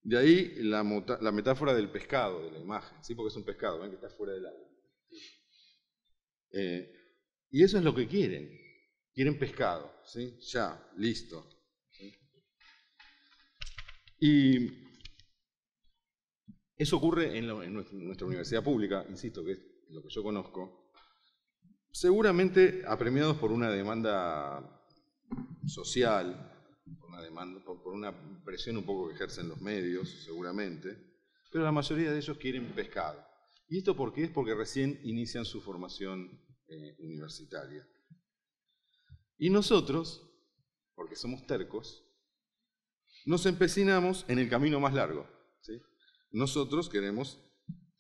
De ahí la metáfora del pescado, de la imagen, ¿sí? Porque es un pescado, ven que está fuera del agua. Y eso es lo que quieren. Quieren pescado, ¿sí? Ya, listo. ¿Sí? Y eso ocurre en nuestra universidad pública, insisto, que es lo que yo conozco, seguramente apremiados por una demanda social, por una presión un poco que ejercen los medios, seguramente, pero la mayoría de ellos quieren pescado. ¿Y esto por qué? Es porque recién inician su formación universitaria. Y nosotros, porque somos tercos, nos empecinamos en el camino más largo, ¿sí? Nosotros queremos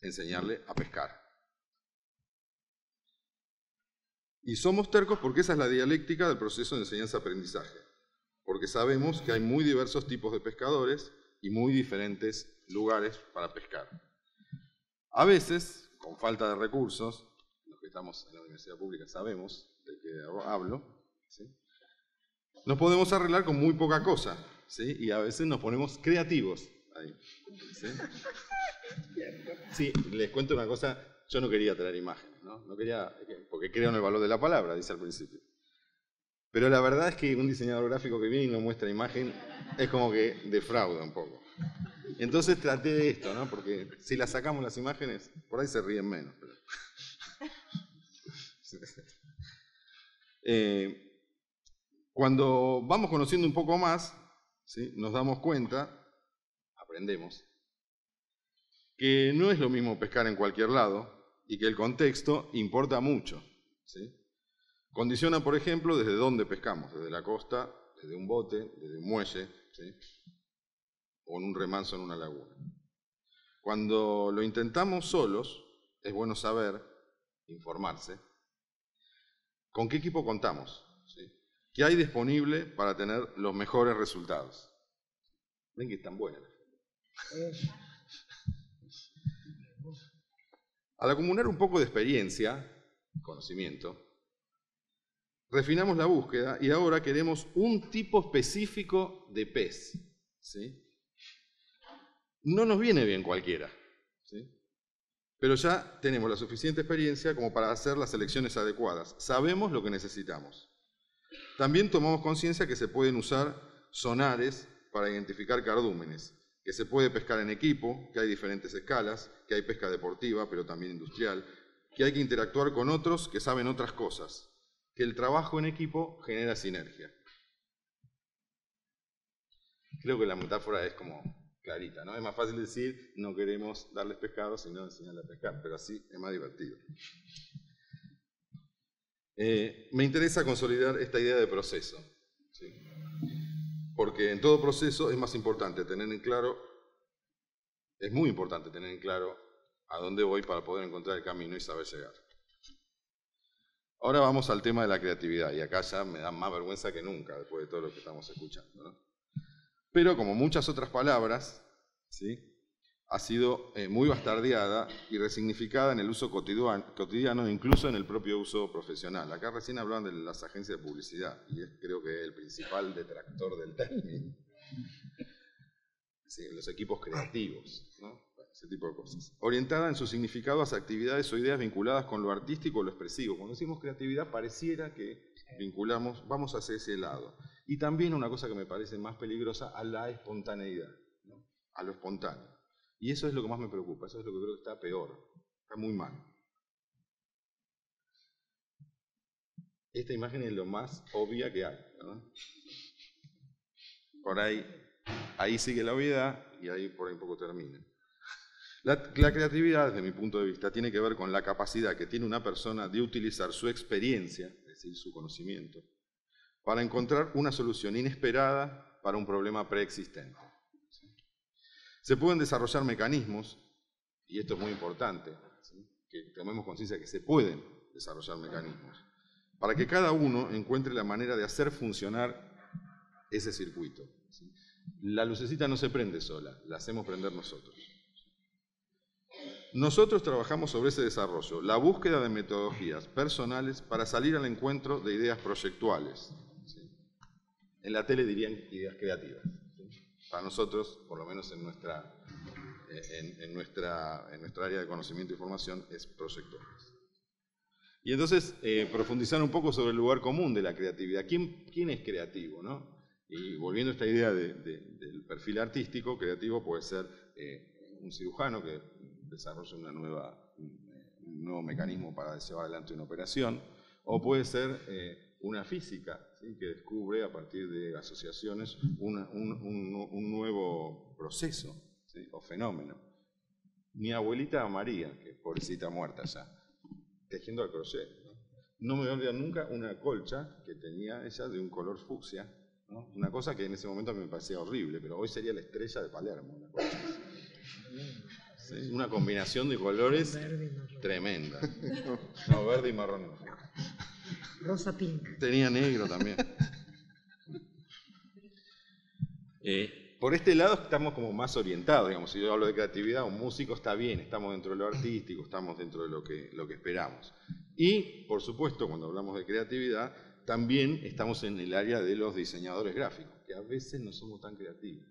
enseñarle a pescar. Y somos tercos porque esa es la dialéctica del proceso de enseñanza-aprendizaje. Porque sabemos que hay muy diversos tipos de pescadores y muy diferentes lugares para pescar. A veces, con falta de recursos, los que estamos en la universidad pública sabemos de qué hablo, ¿sí? Nos podemos arreglar con muy poca cosa, ¿sí? Y a veces nos ponemos creativos ahí, ¿sí? Sí, les cuento una cosa, yo no quería traer imágenes, ¿no? No quería, porque creo en el valor de la palabra, dice al principio. Pero la verdad es que un diseñador gráfico que viene y no muestra imagen es como que defrauda un poco. Entonces traté de esto, ¿no? Porque si las sacamos las imágenes, por ahí se ríen menos. Pero... Cuando vamos conociendo un poco más, ¿sí? Nos damos cuenta, aprendemos, que no es lo mismo pescar en cualquier lado y que el contexto importa mucho, ¿sí? Condiciona, por ejemplo, desde dónde pescamos, desde la costa, desde un bote, desde un muelle, ¿sí? O en un remanso en una laguna. Cuando lo intentamos solos, es bueno saber, informarse, con qué equipo contamos, ¿sí? ¿Qué hay disponible para tener los mejores resultados? Ven que están buenas. Al acumular un poco de experiencia, conocimiento, refinamos la búsqueda y ahora queremos un tipo específico de pez, ¿sí? No nos viene bien cualquiera, ¿sí? Pero ya tenemos la suficiente experiencia como para hacer las selecciones adecuadas. Sabemos lo que necesitamos. También tomamos conciencia que se pueden usar sonares para identificar cardúmenes, que se puede pescar en equipo, que hay diferentes escalas, que hay pesca deportiva, pero también industrial, que hay que interactuar con otros que saben otras cosas, que el trabajo en equipo genera sinergia. Creo que la metáfora es como clarita, ¿no? Es más fácil decir, no queremos darles pescado, sino enseñarles a pescar, pero así es más divertido. Me interesa consolidar esta idea de proceso, ¿sí? Porque en todo proceso es más importante tener en claro, es muy importante tener en claro a dónde voy para poder encontrar el camino y saber llegar. Ahora vamos al tema de la creatividad, y acá ya me da más vergüenza que nunca después de todo lo que estamos escuchando, ¿no? Pero como muchas otras palabras, ¿sí? Ha sido muy bastardeada y resignificada en el uso cotidiano e incluso en el propio uso profesional. Acá recién hablaban de las agencias de publicidad, y es creo que el principal detractor del término. Sí, los equipos creativos, ¿no? Ese tipo de cosas. Orientada en su significado a actividades o ideas vinculadas con lo artístico o lo expresivo. Cuando decimos creatividad pareciera que vinculamos, vamos hacia ese lado. Y también una cosa que me parece más peligrosa, a la espontaneidad, ¿no? A lo espontáneo. Y eso es lo que más me preocupa, eso es lo que creo que está peor, está muy mal. Esta imagen es lo más obvia que hay, ¿no? Por ahí sigue la obviedad y ahí por ahí un poco termina. La creatividad, desde mi punto de vista, tiene que ver con la capacidad que tiene una persona de utilizar su experiencia, es decir, su conocimiento, para encontrar una solución inesperada para un problema preexistente. Se pueden desarrollar mecanismos, y esto es muy importante, ¿sí? Que tomemos conciencia de que se pueden desarrollar mecanismos, para que cada uno encuentre la manera de hacer funcionar ese circuito, ¿sí? La lucecita no se prende sola, la hacemos prender nosotros. Nosotros trabajamos sobre ese desarrollo, la búsqueda de metodologías personales para salir al encuentro de ideas proyectuales, ¿sí? En la tele dirían ideas creativas, ¿sí? Para nosotros, por lo menos en nuestra área de conocimiento y formación, es proyectuales. Y entonces profundizar un poco sobre el lugar común de la creatividad. ¿Quién es creativo, no? Y volviendo a esta idea del perfil artístico, creativo puede ser un cirujano que desarrolla un nuevo mecanismo para llevar adelante una operación, o puede ser una física, ¿sí?, que descubre a partir de asociaciones un nuevo proceso, ¿sí?, o fenómeno. Mi abuelita María, que es pobrecita muerta ya, tejiendo al crochet, no me voy a olvidar nunca una colcha que tenía ella de un color fucsia, ¿no? Una cosa que en ese momento me parecía horrible, pero hoy sería la estrella de Palermo. Una colcha. ¿Sí? Una combinación de colores tremenda. No, verde y marrón. Rosa pink. Tenía negro también. Por este lado estamos como más orientados, digamos. Si yo hablo de creatividad, un músico está bien, estamos dentro de lo artístico, estamos dentro de lo que esperamos. Y, por supuesto, cuando hablamos de creatividad, también estamos en el área de los diseñadores gráficos, que a veces no somos tan creativos.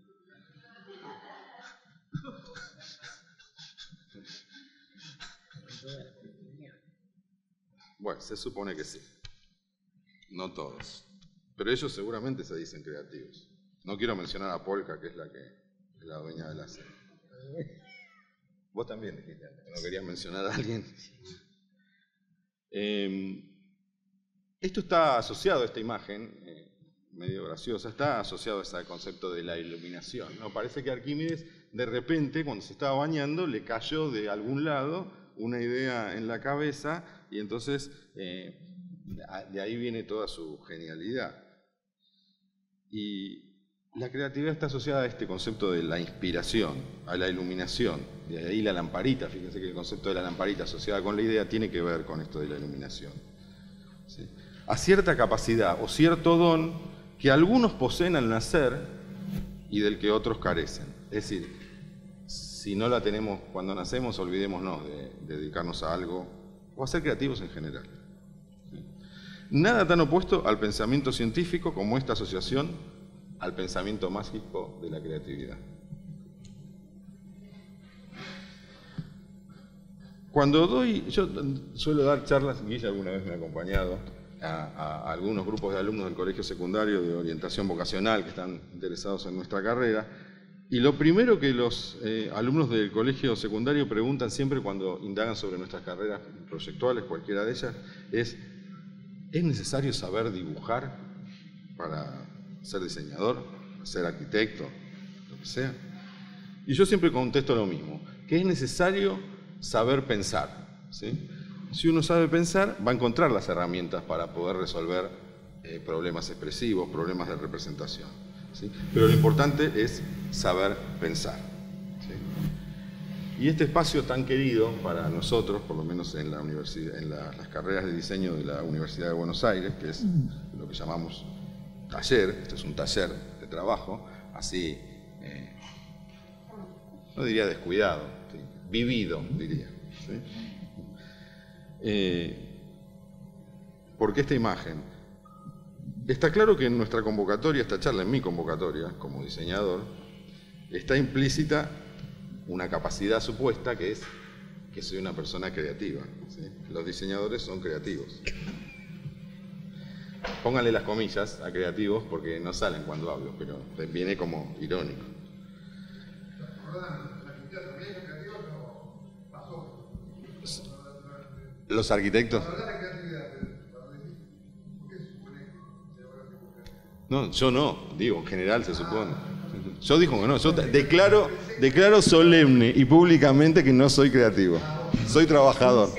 Bueno, se supone que sí. No todos. Pero ellos seguramente se dicen creativos. No quiero mencionar a Polka, que es la dueña de la serie. Vos también dijiste antes, no querías mencionar a alguien. Esto está asociado a esta imagen, medio graciosa, está asociado a ese concepto de la iluminación, ¿no? Parece que Arquímedes, de repente, cuando se estaba bañando, le cayó de algún lado una idea en la cabeza y entonces de ahí viene toda su genialidad. Y la creatividad está asociada a este concepto de la inspiración, a la iluminación. De ahí la lamparita, fíjense que el concepto de la lamparita asociada con la idea tiene que ver con esto de la iluminación. ¿Sí? A cierta capacidad o cierto don que algunos poseen al nacer y del que otros carecen. Es decir, si no la tenemos cuando nacemos, olvidémonos de dedicarnos a algo o a ser creativos en general. ¿Sí? Nada tan opuesto al pensamiento científico como esta asociación al pensamiento mágico de la creatividad. Yo suelo dar charlas, Guilla alguna vez me ha acompañado, a algunos grupos de alumnos del colegio secundario de orientación vocacional que están interesados en nuestra carrera, y lo primero que los alumnos del colegio secundario preguntan siempre cuando indagan sobre nuestras carreras proyectuales, cualquiera de ellas, ¿es necesario saber dibujar para ser diseñador, ser arquitecto, lo que sea? Y yo siempre contesto lo mismo, que es necesario saber pensar, ¿sí? Si uno sabe pensar, va a encontrar las herramientas para poder resolver problemas expresivos, problemas de representación, ¿sí? Pero lo importante es saber pensar, ¿sí? Y este espacio tan querido para nosotros, por lo menos en la universidad, en las carreras de diseño de la Universidad de Buenos Aires, que es lo que llamamos taller, esto es un taller de trabajo, así, no diría descuidado, ¿sí?, vivido, diría. ¿Sí? ¿Por qué esta imagen? Está claro que en nuestra convocatoria, esta charla, en mi convocatoria como diseñador, está implícita una capacidad supuesta que es que soy una persona creativa, ¿sí? Los diseñadores son creativos. Pónganle las comillas a creativos porque no salen cuando hablo, pero viene como irónico. ¿Los arquitectos? No, yo no, digo, en general se supone. Yo digo que no, yo declaro solemne y públicamente que no soy creativo, soy trabajador.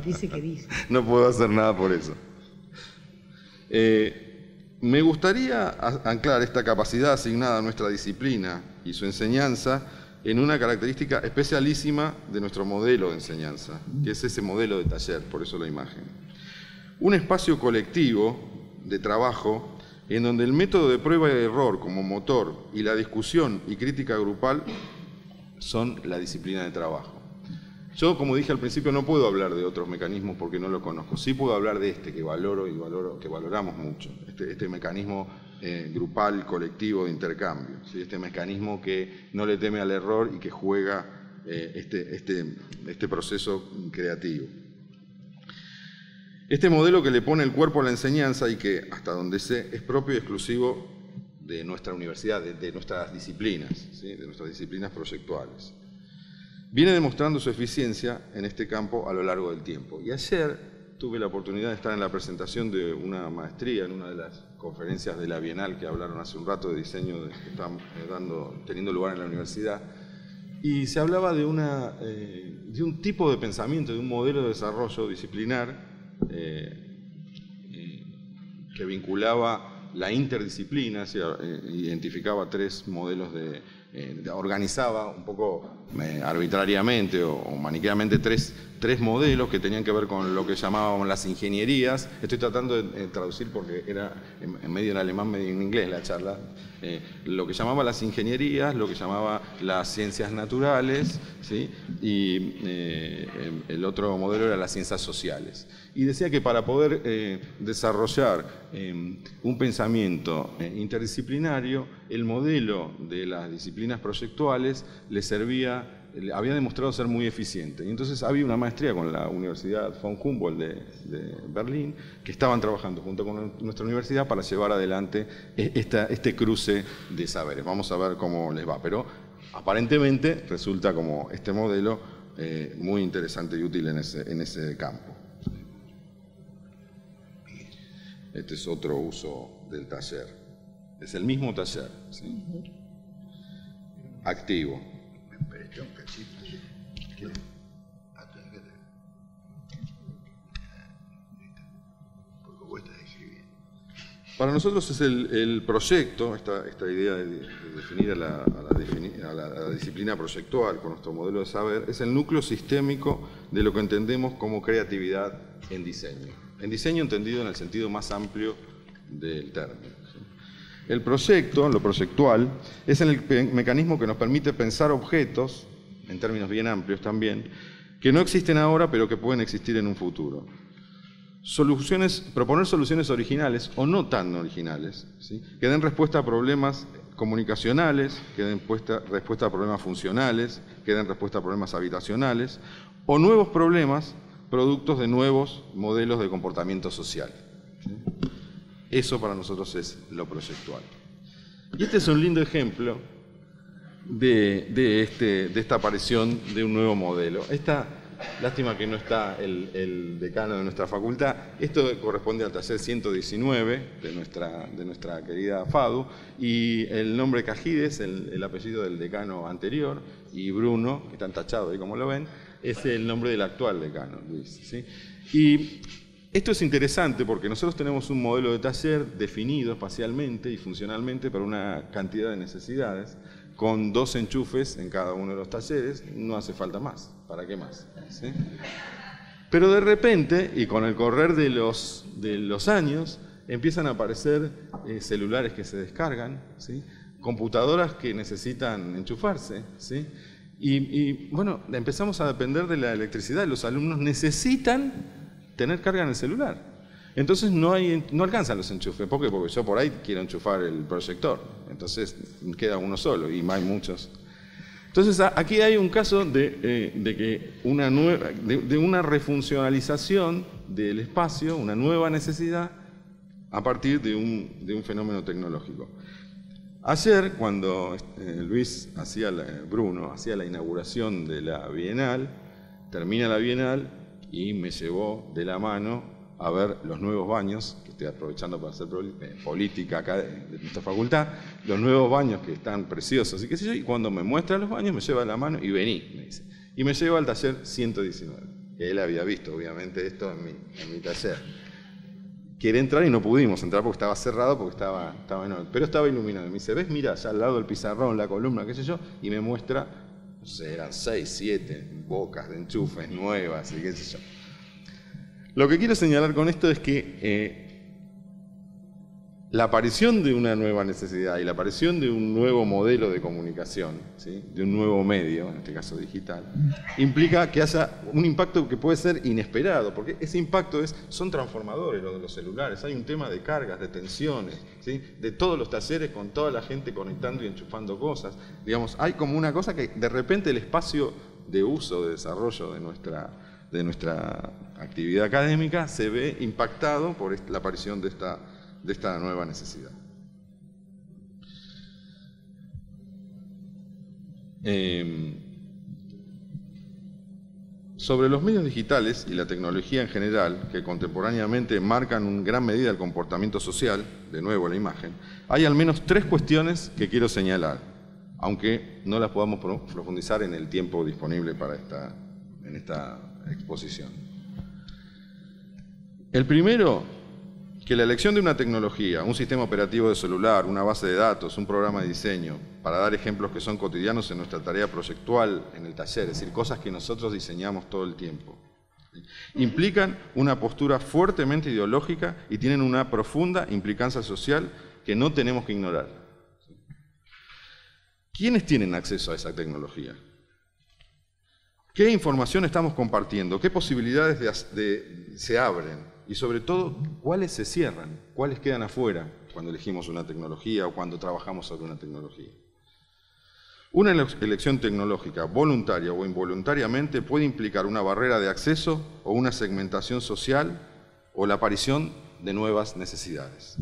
Dice que dice. No puedo hacer nada por eso. Me gustaría anclar esta capacidad asignada a nuestra disciplina y su enseñanza en una característica especialísima de nuestro modelo de enseñanza, que es ese modelo de taller, por eso la imagen. Un espacio colectivo de trabajo en donde el método de prueba y error como motor y la discusión y crítica grupal son la disciplina de trabajo. Yo, como dije al principio, no puedo hablar de otros mecanismos porque no lo conozco. Sí puedo hablar de este que valoro que valoramos mucho, este mecanismo grupal, colectivo de intercambio, ¿sí? Este mecanismo que no le teme al error y que juega este proceso creativo. Este modelo que le pone el cuerpo a la enseñanza y que, hasta donde sé, es propio y exclusivo de nuestra universidad, de nuestras disciplinas, ¿sí? De nuestras disciplinas proyectuales. Viene demostrando su eficiencia en este campo a lo largo del tiempo. Y ayer tuve la oportunidad de estar en la presentación de una maestría en una de las conferencias de la Bienal que hablaron hace un rato de diseño que están teniendo lugar en la universidad. Y se hablaba de un tipo de pensamiento, de un modelo de desarrollo disciplinar que vinculaba la interdisciplina, identificaba tres modelos organizaba un poco arbitrariamente o maniqueamente tres modelos que tenían que ver con lo que llamábamos las ingenierías. Estoy tratando de traducir porque era en medio en alemán, medio en inglés la charla. Lo que llamaba las ingenierías, lo que llamaba las ciencias naturales, ¿sí? Y el otro modelo era las ciencias sociales. Y decía que para poder desarrollar un pensamiento interdisciplinario, el modelo de las disciplinas proyectuales había demostrado ser muy eficiente. Y entonces había una maestría con la Universidad von Humboldt de Berlín, que estaban trabajando junto con nuestra universidad para llevar adelante este cruce de saberes. Vamos a ver cómo les va, pero aparentemente resulta como este modelo muy interesante y útil en ese campo. Este es otro uso del taller. Es el mismo taller, ¿sí? Activo. Para nosotros es el proyecto, esta idea de definir a la disciplina proyectual con nuestro modelo de saber, es el núcleo sistémico de lo que entendemos como creatividad en diseño. En diseño entendido en el sentido más amplio del término. El proyecto, lo proyectual, es el mecanismo que nos permite pensar objetos, en términos bien amplios también, que no existen ahora pero que pueden existir en un futuro. Proponer soluciones originales o no tan originales, ¿sí? Que den respuesta a problemas comunicacionales, que den respuesta a problemas funcionales, que den respuesta a problemas habitacionales, o nuevos problemas productos de nuevos modelos de comportamiento social, ¿sí? Eso para nosotros es lo proyectual. Y este es un lindo ejemplo de esta aparición de un nuevo modelo. Lástima que no está el decano de nuestra facultad. Esto corresponde al taller 119 de nuestra querida FADU, y el nombre Cajides, el apellido del decano anterior, y Bruno, que están tachados ahí como lo ven, es el nombre del actual decano, Luis, ¿sí? Y esto es interesante porque nosotros tenemos un modelo de taller definido espacialmente y funcionalmente para una cantidad de necesidades, con 2 enchufes en cada uno de los talleres. No hace falta más. ¿Para qué más? ¿Sí? Pero de repente, y con el correr de los años, empiezan a aparecer celulares que se descargan, ¿sí? Computadoras que necesitan enchufarse, ¿sí? Y bueno, empezamos a depender de la electricidad. Los alumnos necesitan tener carga en el celular. Entonces no alcanzan los enchufes. ¿Por qué? Porque yo por ahí quiero enchufar el proyector. Entonces queda uno solo y hay muchos. Entonces aquí hay un caso de una refuncionalización del espacio, una nueva necesidad a partir de un fenómeno tecnológico. Ayer, cuando Bruno hacía la inauguración de la Bienal, termina la Bienal y me llevó de la mano a ver los nuevos baños, que estoy aprovechando para hacer política acá de nuestra facultad, los nuevos baños que están preciosos y qué sé yo, y cuando me muestra los baños me lleva de la mano y vení, me dice. Y me lleva al taller 119, que él había visto obviamente esto en mi taller. Quiere entrar y no pudimos entrar porque estaba cerrado, porque estaba enorme, pero estaba iluminado. Me dice, ¿ves? Mira, allá al lado del pizarrón, la columna, qué sé yo, y me muestra, no sé, eran 6, 7 bocas de enchufes nuevas y qué sé yo. Lo que quiero señalar con esto es que la aparición de una nueva necesidad y la aparición de un nuevo modelo de comunicación, ¿sí? De un nuevo medio, en este caso digital, implica que haya un impacto que puede ser inesperado, porque ese impacto son transformadores los celulares. Hay un tema de cargas, de tensiones, ¿sí? De todos los talleres con toda la gente conectando y enchufando cosas. Digamos, hay como una cosa que de repente el espacio de uso, de desarrollo de nuestra actividad académica, se ve impactado por la aparición de esta nueva necesidad. Sobre los medios digitales y la tecnología en general, que contemporáneamente marcan en gran medida el comportamiento social, de nuevo la imagen, hay al menos 3 cuestiones que quiero señalar, aunque no las podamos profundizar en el tiempo disponible en esta exposición. El primero, que la elección de una tecnología, un sistema operativo de celular, una base de datos, un programa de diseño, para dar ejemplos que son cotidianos en nuestra tarea proyectual en el taller, es decir, cosas que nosotros diseñamos todo el tiempo, implican una postura fuertemente ideológica y tienen una profunda implicancia social que no tenemos que ignorar. ¿Quiénes tienen acceso a esa tecnología? ¿Qué información estamos compartiendo? ¿Qué posibilidades se abren? Y sobre todo, ¿cuáles se cierran? ¿Cuáles quedan afuera cuando elegimos una tecnología o cuando trabajamos sobre una tecnología? Una elección tecnológica, voluntaria o involuntariamente, puede implicar una barrera de acceso o una segmentación social o la aparición de nuevas necesidades.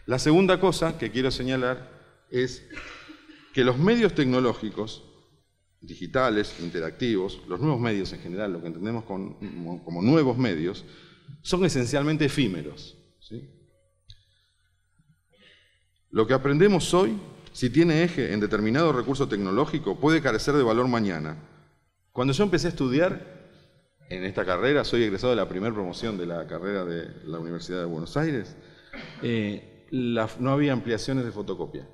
La segunda cosa que quiero señalar es que los medios tecnológicos, digitales, interactivos, los nuevos medios en general, lo que entendemos como nuevos medios, son esencialmente efímeros, ¿sí? Lo que aprendemos hoy, si tiene eje en determinado recurso tecnológico, puede carecer de valor mañana. Cuando yo empecé a estudiar en esta carrera, soy egresado de la primera promoción de la carrera de la Universidad de Buenos Aires, no había ampliaciones de fotocopia.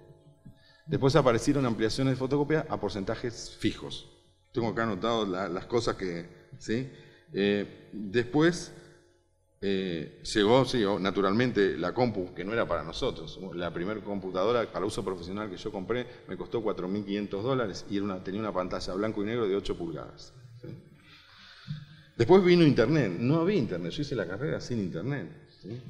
Después aparecieron ampliaciones de fotocopia a porcentajes fijos. Tengo acá anotado las cosas que... ¿sí? Después llegó, sí, naturalmente, la compu, que no era para nosotros. La primera computadora para uso profesional que yo compré me costó $4.500 y tenía una pantalla blanco y negro de 8 pulgadas. ¿Sí? Después vino Internet. No había Internet. Yo hice la carrera sin Internet. ¿Sí?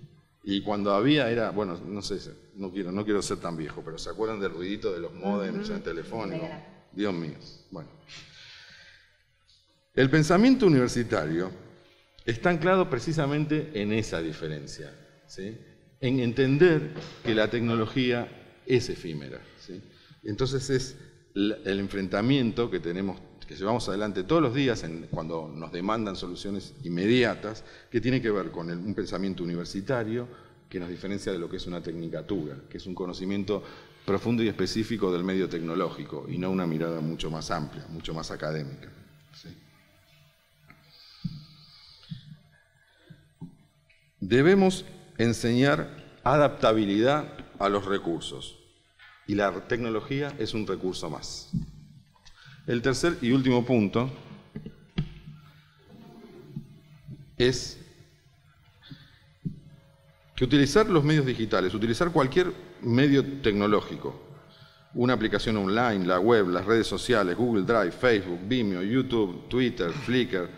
Y cuando había era, bueno, no sé, no quiero ser tan viejo, pero ¿se acuerdan del ruidito de los módems en telefónico? Dios mío. Bueno. El pensamiento universitario está anclado precisamente en esa diferencia, ¿sí? En entender que la tecnología es efímera, ¿sí? Entonces es el enfrentamiento que llevamos adelante todos los días cuando nos demandan soluciones inmediatas, que tiene que ver con un pensamiento universitario que nos diferencia de lo que es una tecnicatura, que es un conocimiento profundo y específico del medio tecnológico y no una mirada mucho más amplia, mucho más académica, ¿sí? Debemos enseñar adaptabilidad a los recursos y la tecnología es un recurso más. El tercer y último punto es que utilizar los medios digitales, utilizar cualquier medio tecnológico, una aplicación online, la web, las redes sociales, Google Drive, Facebook, Vimeo, YouTube, Twitter, Flickr,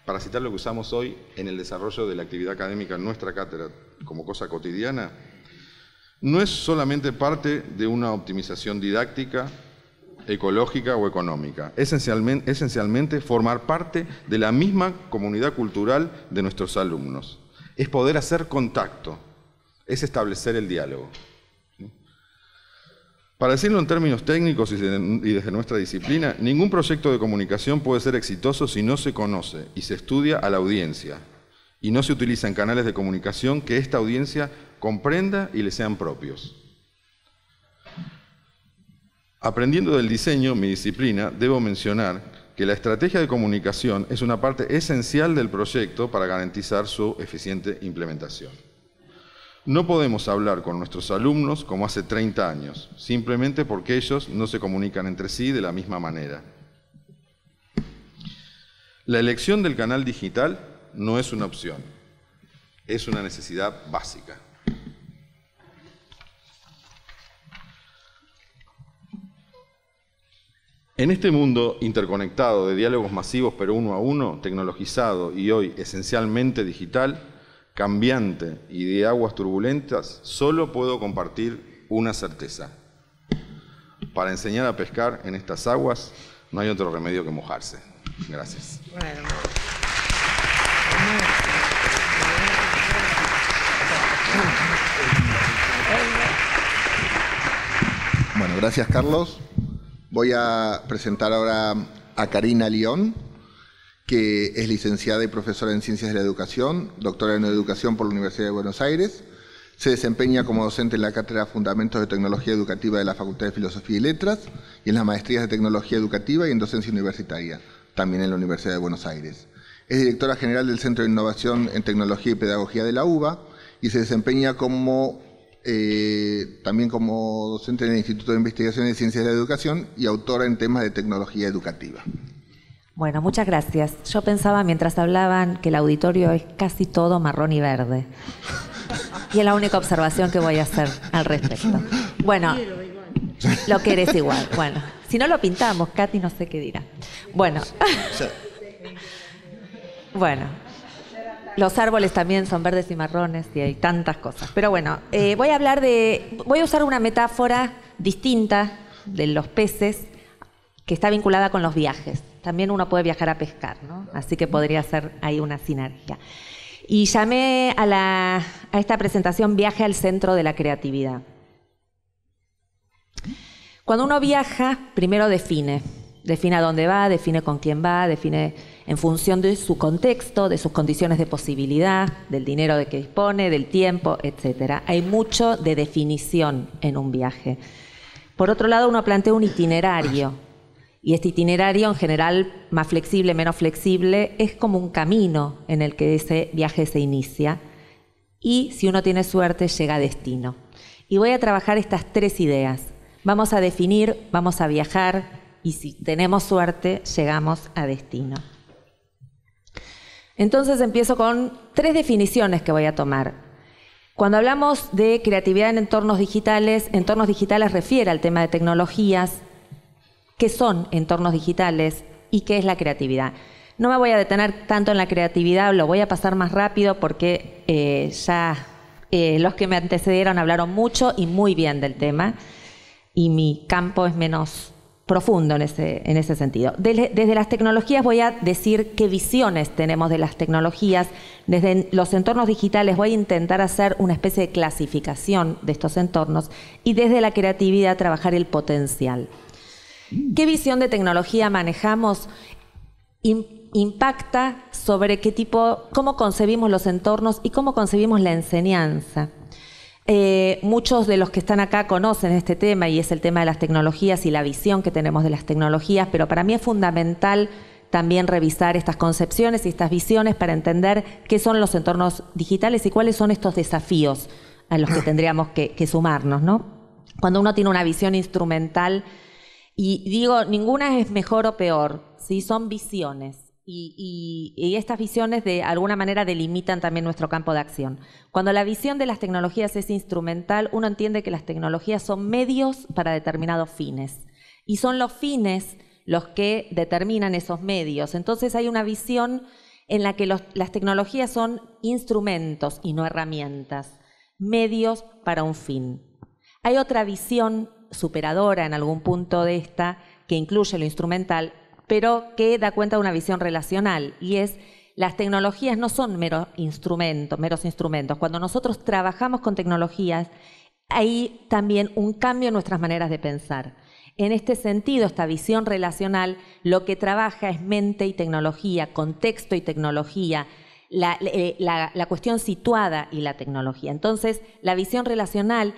para citar lo que usamos hoy en el desarrollo de la actividad académica en nuestra cátedra como cosa cotidiana, no es solamente parte de una optimización didáctica, ecológica o económica. Esencialmente formar parte de la misma comunidad cultural de nuestros alumnos. Es poder hacer contacto, es establecer el diálogo. Para decirlo en términos técnicos y desde nuestra disciplina, ningún proyecto de comunicación puede ser exitoso si no se conoce y se estudia a la audiencia y no se utilizan canales de comunicación que esta audiencia comprenda y le sean propios. Aprendiendo del diseño, mi disciplina, debo mencionar que la estrategia de comunicación es una parte esencial del proyecto para garantizar su eficiente implementación. No podemos hablar con nuestros alumnos como hace 30 años, simplemente porque ellos no se comunican entre sí de la misma manera. La elección del canal digital no es una opción, es una necesidad básica. En este mundo interconectado de diálogos masivos pero uno a uno, tecnologizado y hoy esencialmente digital, cambiante y de aguas turbulentas, solo puedo compartir una certeza. Para enseñar a pescar en estas aguas no hay otro remedio que mojarse. Gracias. Bueno, gracias Carlos. Voy a presentar ahora a Karina León, que es licenciada y profesora en Ciencias de la Educación, doctora en Educación por la Universidad de Buenos Aires. Se desempeña como docente en la Cátedra Fundamentos de Tecnología Educativa de la Facultad de Filosofía y Letras y en las Maestrías de Tecnología Educativa y en Docencia Universitaria, también en la Universidad de Buenos Aires. Es directora general del Centro de Innovación en Tecnología y Pedagogía de la UBA y se desempeña también como docente en el Instituto de Investigación de Ciencias de la Educación y autora en temas de tecnología educativa. Bueno, muchas gracias. Yo pensaba mientras hablaban que el auditorio es casi todo marrón y verde. Y es la única observación que voy a hacer al respecto. Bueno, lo querés igual. Bueno, si no lo pintamos, Katy no sé qué dirá. Bueno. Bueno. Los árboles también son verdes y marrones y hay tantas cosas. Pero bueno, voy a usar una metáfora distinta de los peces que está vinculada con los viajes. También uno puede viajar a pescar, ¿no? Así que podría ser ahí una sinergia. Y llamé a esta presentación Viaje al centro de la creatividad. Cuando uno viaja, primero define a dónde va, define con quién va, define en función de su contexto, de sus condiciones de posibilidad, del dinero de que dispone, del tiempo, etc. Hay mucho de definición en un viaje. Por otro lado, uno plantea un itinerario. Y este itinerario, en general, más flexible, menos flexible, es como un camino en el que ese viaje se inicia. Y, si uno tiene suerte, llega a destino. Y voy a trabajar estas tres ideas. Vamos a definir, vamos a viajar, y si tenemos suerte, llegamos a destino. Entonces empiezo con tres definiciones que voy a tomar. Cuando hablamos de creatividad en entornos digitales refiere al tema de tecnologías. ¿Qué son entornos digitales y qué es la creatividad? No me voy a detener tanto en la creatividad, lo voy a pasar más rápido porque los que me antecedieron hablaron mucho y muy bien del tema y mi campo es menos profundo en ese sentido. Desde las tecnologías voy a decir qué visiones tenemos de las tecnologías. Desde los entornos digitales voy a intentar hacer una especie de clasificación de estos entornos y desde la creatividad trabajar el potencial. ¿Qué visión de tecnología manejamos? Impacta sobre cómo concebimos los entornos y cómo concebimos la enseñanza. Muchos de los que están acá conocen este tema y es el tema de las tecnologías y la visión que tenemos de las tecnologías, pero para mí es fundamental también revisar estas concepciones y estas visiones para entender qué son los entornos digitales y cuáles son estos desafíos a los que tendríamos que sumarnos, ¿no? Cuando uno tiene una visión instrumental, y digo, ninguna es mejor o peor, ¿sí? Son visiones. Y estas visiones de alguna manera delimitan también nuestro campo de acción. Cuando la visión de las tecnologías es instrumental, uno entiende que las tecnologías son medios para determinados fines. Y son los fines los que determinan esos medios. Entonces hay una visión en la que las tecnologías son instrumentos y no herramientas, medios para un fin. Hay otra visión superadora en algún punto de esta, que incluye lo instrumental, pero que da cuenta de una visión relacional, y es las tecnologías no son meros instrumentos. Cuando nosotros trabajamos con tecnologías, hay también un cambio en nuestras maneras de pensar. En este sentido, esta visión relacional lo que trabaja es mente y tecnología, contexto y tecnología, la cuestión situada y la tecnología. Entonces, la visión relacional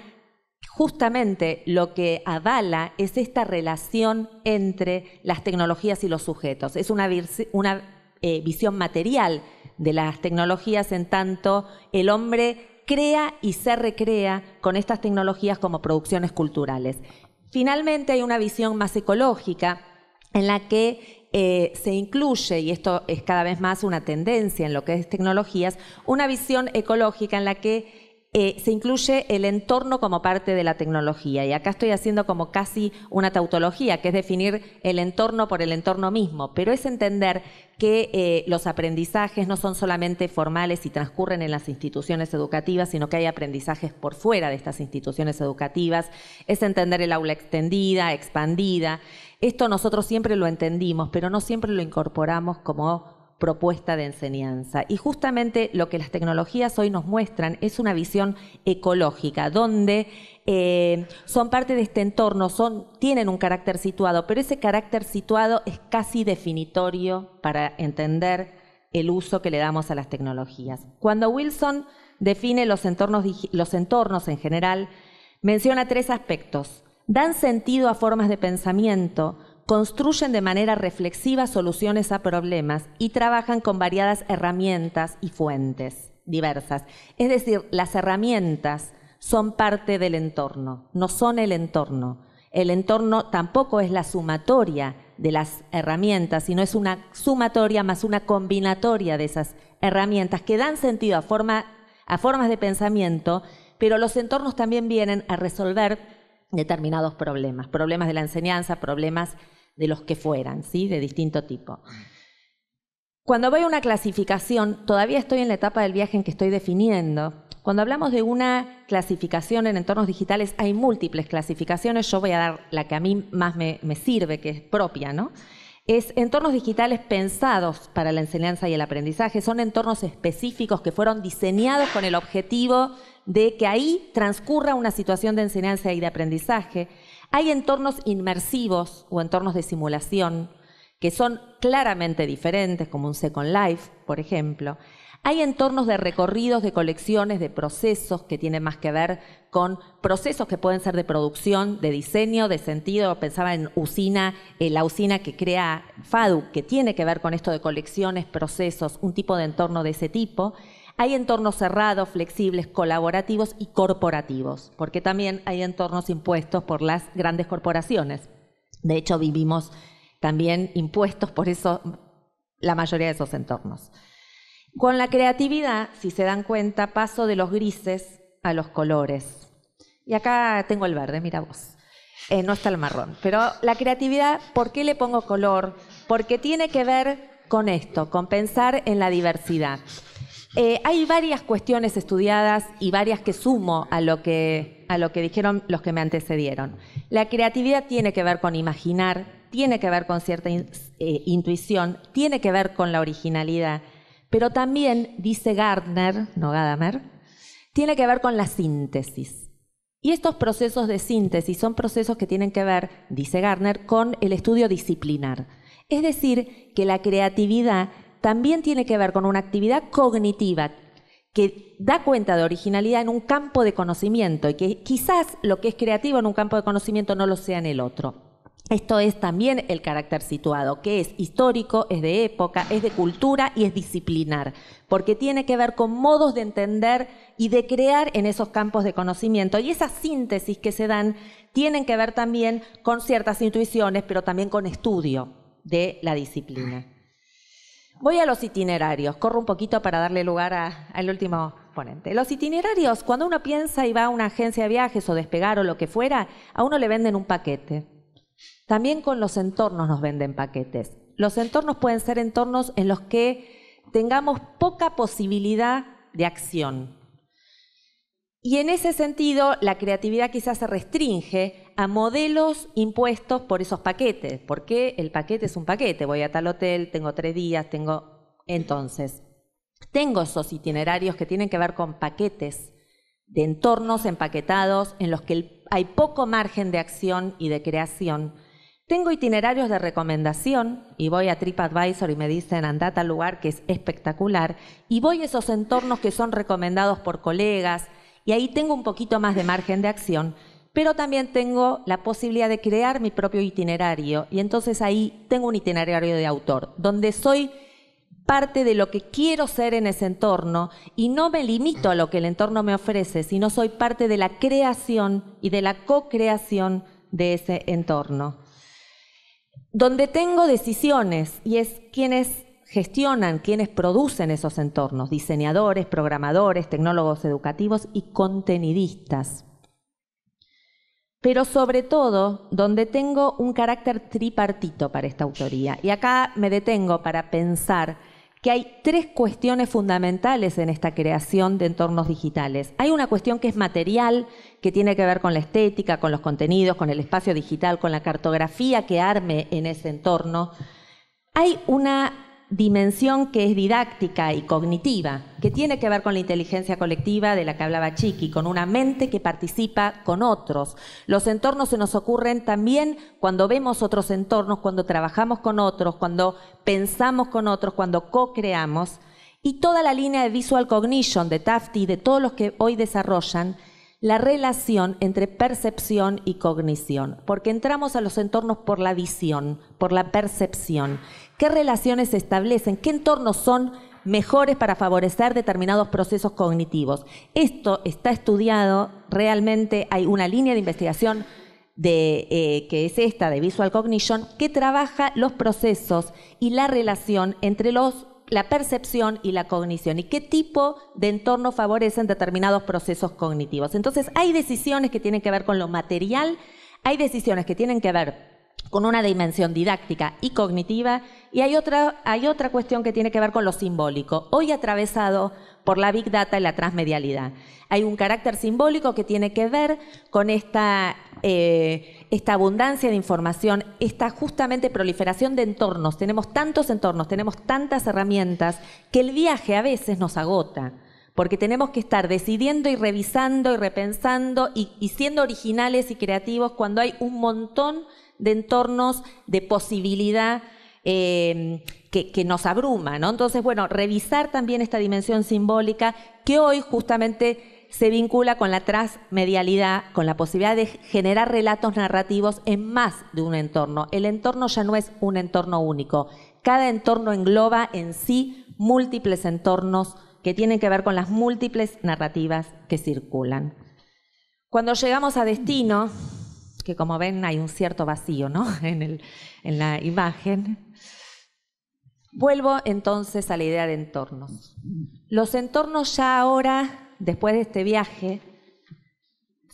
justamente lo que avala es esta relación entre las tecnologías y los sujetos. Es una visión material de las tecnologías, en tanto el hombre crea y se recrea con estas tecnologías como producciones culturales. Finalmente hay una visión más ecológica en la que se incluye, y esto es cada vez más una tendencia en lo que es tecnologías, una visión ecológica en la que se incluye el entorno como parte de la tecnología. Y acá estoy haciendo como casi una tautología, que es definir el entorno por el entorno mismo, pero es entender que los aprendizajes no son solamente formales y transcurren en las instituciones educativas, sino que hay aprendizajes por fuera de estas instituciones educativas. Es entender el aula extendida, expandida. Esto nosotros siempre lo entendimos, pero no siempre lo incorporamos como propuesta de enseñanza. Y justamente lo que las tecnologías hoy nos muestran es una visión ecológica, donde son parte de este entorno, tienen un carácter situado, pero ese carácter situado es casi definitorio para entender el uso que le damos a las tecnologías. Cuando Wilson define los entornos en general, menciona 3 aspectos. Dan sentido a formas de pensamiento, construyen de manera reflexiva soluciones a problemas y trabajan con variadas herramientas y fuentes diversas. Es decir, las herramientas son parte del entorno, no son el entorno. El entorno tampoco es la sumatoria de las herramientas, sino es una sumatoria más una combinatoria de esas herramientas que dan sentido a formas de pensamiento, pero los entornos también vienen a resolver determinados problemas de la enseñanza, problemas de los que fueran, ¿sí? De distinto tipo. Cuando voy a una clasificación, todavía estoy en la etapa del viaje en que estoy definiendo. Cuando hablamos de una clasificación en entornos digitales, hay múltiples clasificaciones. Yo voy a dar la que a mí más me sirve, que es propia, ¿no? Es entornos digitales pensados para la enseñanza y el aprendizaje. Son entornos específicos que fueron diseñados con el objetivo de que ahí transcurra una situación de enseñanza y de aprendizaje. Hay entornos inmersivos o entornos de simulación que son claramente diferentes, como un Second Life, por ejemplo. Hay entornos de recorridos, de colecciones, de procesos que tienen más que ver con procesos que pueden ser de producción, de diseño, de sentido. Pensaba en la usina que crea FADU, que tiene que ver con esto de colecciones, procesos, un tipo de entorno de ese tipo. Hay entornos cerrados, flexibles, colaborativos y corporativos, porque también hay entornos impuestos por las grandes corporaciones. De hecho, vivimos también impuestos por eso la mayoría de esos entornos. Con la creatividad, si se dan cuenta, paso de los grises a los colores. Y acá tengo el verde, mira vos. No está el marrón. Pero la creatividad, ¿por qué le pongo color? Porque tiene que ver con esto, con pensar en la diversidad. Hay varias cuestiones estudiadas y varias que sumo a lo que dijeron los que me antecedieron. La creatividad tiene que ver con imaginar, tiene que ver con cierta intuición, tiene que ver con la originalidad, pero también, dice Gardner, no Gadamer, tiene que ver con la síntesis. Y estos procesos de síntesis son procesos que tienen que ver, dice Gardner, con el estudio disciplinar. Es decir, que la creatividad también tiene que ver con una actividad cognitiva que da cuenta de originalidad en un campo de conocimiento y que quizás lo que es creativo en un campo de conocimiento no lo sea en el otro. Esto es también el carácter situado, que es histórico, es de época, es de cultura y es disciplinar, porque tiene que ver con modos de entender y de crear en esos campos de conocimiento. Y esas síntesis que se dan tienen que ver también con ciertas intuiciones, pero también con estudio de la disciplina. Voy a los itinerarios, corro un poquito para darle lugar al último ponente. Los itinerarios, cuando uno piensa y va a una agencia de viajes o Despegar o lo que fuera, a uno le venden un paquete. También con los entornos nos venden paquetes. Los entornos pueden ser entornos en los que tengamos poca posibilidad de acción. Y en ese sentido, la creatividad quizás se restringe a modelos impuestos por esos paquetes. Porque el paquete es un paquete. Voy a tal hotel, tengo 3 días, Entonces, tengo esos itinerarios que tienen que ver con paquetes de entornos empaquetados en los que hay poco margen de acción y de creación. Tengo itinerarios de recomendación y voy a TripAdvisor y me dicen andá a tal lugar que es espectacular. Y voy a esos entornos que son recomendados por colegas y ahí tengo un poquito más de margen de acción, pero también tengo la posibilidad de crear mi propio itinerario y entonces ahí tengo un itinerario de autor, donde soy parte de lo que quiero ser en ese entorno y no me limito a lo que el entorno me ofrece, sino soy parte de la creación y de la co-creación de ese entorno. Donde tengo decisiones y es quienes gestionan, quienes producen esos entornos, diseñadores, programadores, tecnólogos educativos y contenidistas. Pero sobre todo, donde tengo un carácter tripartito para esta autoría. Y acá me detengo para pensar que hay 3 cuestiones fundamentales en esta creación de entornos digitales. Hay una cuestión que es material, que tiene que ver con la estética, con los contenidos, con el espacio digital, con la cartografía que arme en ese entorno. Hay una dimensión que es didáctica y cognitiva, que tiene que ver con la inteligencia colectiva de la que hablaba Chiqui, con una mente que participa con otros. Los entornos se nos ocurren también cuando vemos otros entornos, cuando trabajamos con otros, cuando pensamos con otros, cuando co-creamos. Y toda la línea de Visual Cognition, de Tafti, de todos los que hoy desarrollan, la relación entre percepción y cognición, porque entramos a los entornos por la visión, por la percepción. ¿Qué relaciones se establecen? ¿Qué entornos son mejores para favorecer determinados procesos cognitivos? Esto está estudiado, realmente hay una línea de investigación que es esta de Visual Cognition, que trabaja los procesos y la relación entre la percepción y la cognición y qué tipo de entorno favorecen determinados procesos cognitivos. Entonces, hay decisiones que tienen que ver con lo material, hay decisiones que tienen que ver con una dimensión didáctica y cognitiva, y hay otra cuestión que tiene que ver con lo simbólico, hoy atravesado por la Big Data y la transmedialidad. Hay un carácter simbólico que tiene que ver con esta abundancia de información, esta justamente proliferación de entornos. Tenemos tantos entornos, tenemos tantas herramientas, que el viaje a veces nos agota, porque tenemos que estar decidiendo y revisando y repensando y siendo originales y creativos cuando hay un montón de entornos de posibilidad que nos abruma, ¿no? Entonces, bueno, revisar también esta dimensión simbólica que hoy justamente se vincula con la transmedialidad, con la posibilidad de generar relatos narrativos en más de un entorno. El entorno ya no es un entorno único. Cada entorno engloba en sí múltiples entornos que tienen que ver con las múltiples narrativas que circulan. Cuando llegamos a destino, que como ven hay un cierto vacío, ¿no? en la imagen, vuelvo entonces a la idea de entornos. Los entornos ya ahora, después de este viaje,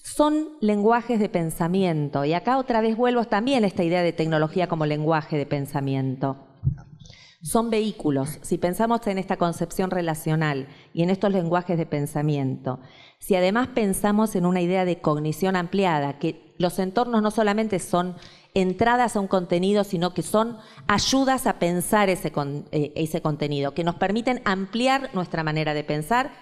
son lenguajes de pensamiento. Y acá otra vez vuelvo también a esta idea de tecnología como lenguaje de pensamiento. Son vehículos. Si pensamos en esta concepción relacional y en estos lenguajes de pensamiento, si además pensamos en una idea de cognición ampliada, que los entornos no solamente son entradas a un contenido, sino que son ayudas a pensar ese contenido, que nos permiten ampliar nuestra manera de pensar,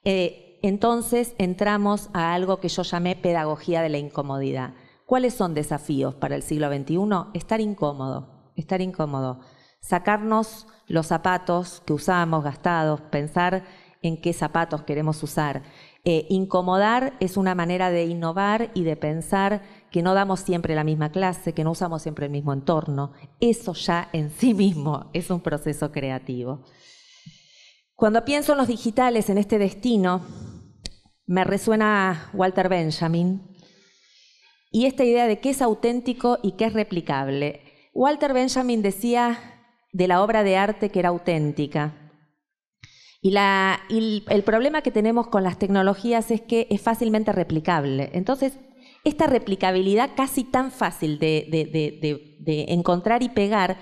entonces entramos a algo que yo llamé pedagogía de la incomodidad. ¿Cuáles son desafíos para el siglo XXI? Estar incómodo. Sacarnos los zapatos que usamos gastados, pensar en qué zapatos queremos usar. Incomodar es una manera de innovar y de pensar que no damos siempre la misma clase, que no usamos siempre el mismo entorno. Eso ya en sí mismo es un proceso creativo. Cuando pienso en los digitales, en este destino, me resuena Walter Benjamin y esta idea de qué es auténtico y qué es replicable. Walter Benjamin decía de la obra de arte que era auténtica. Y el problema que tenemos con las tecnologías es que es fácilmente replicable. Entonces, esta replicabilidad casi tan fácil de encontrar y pegar,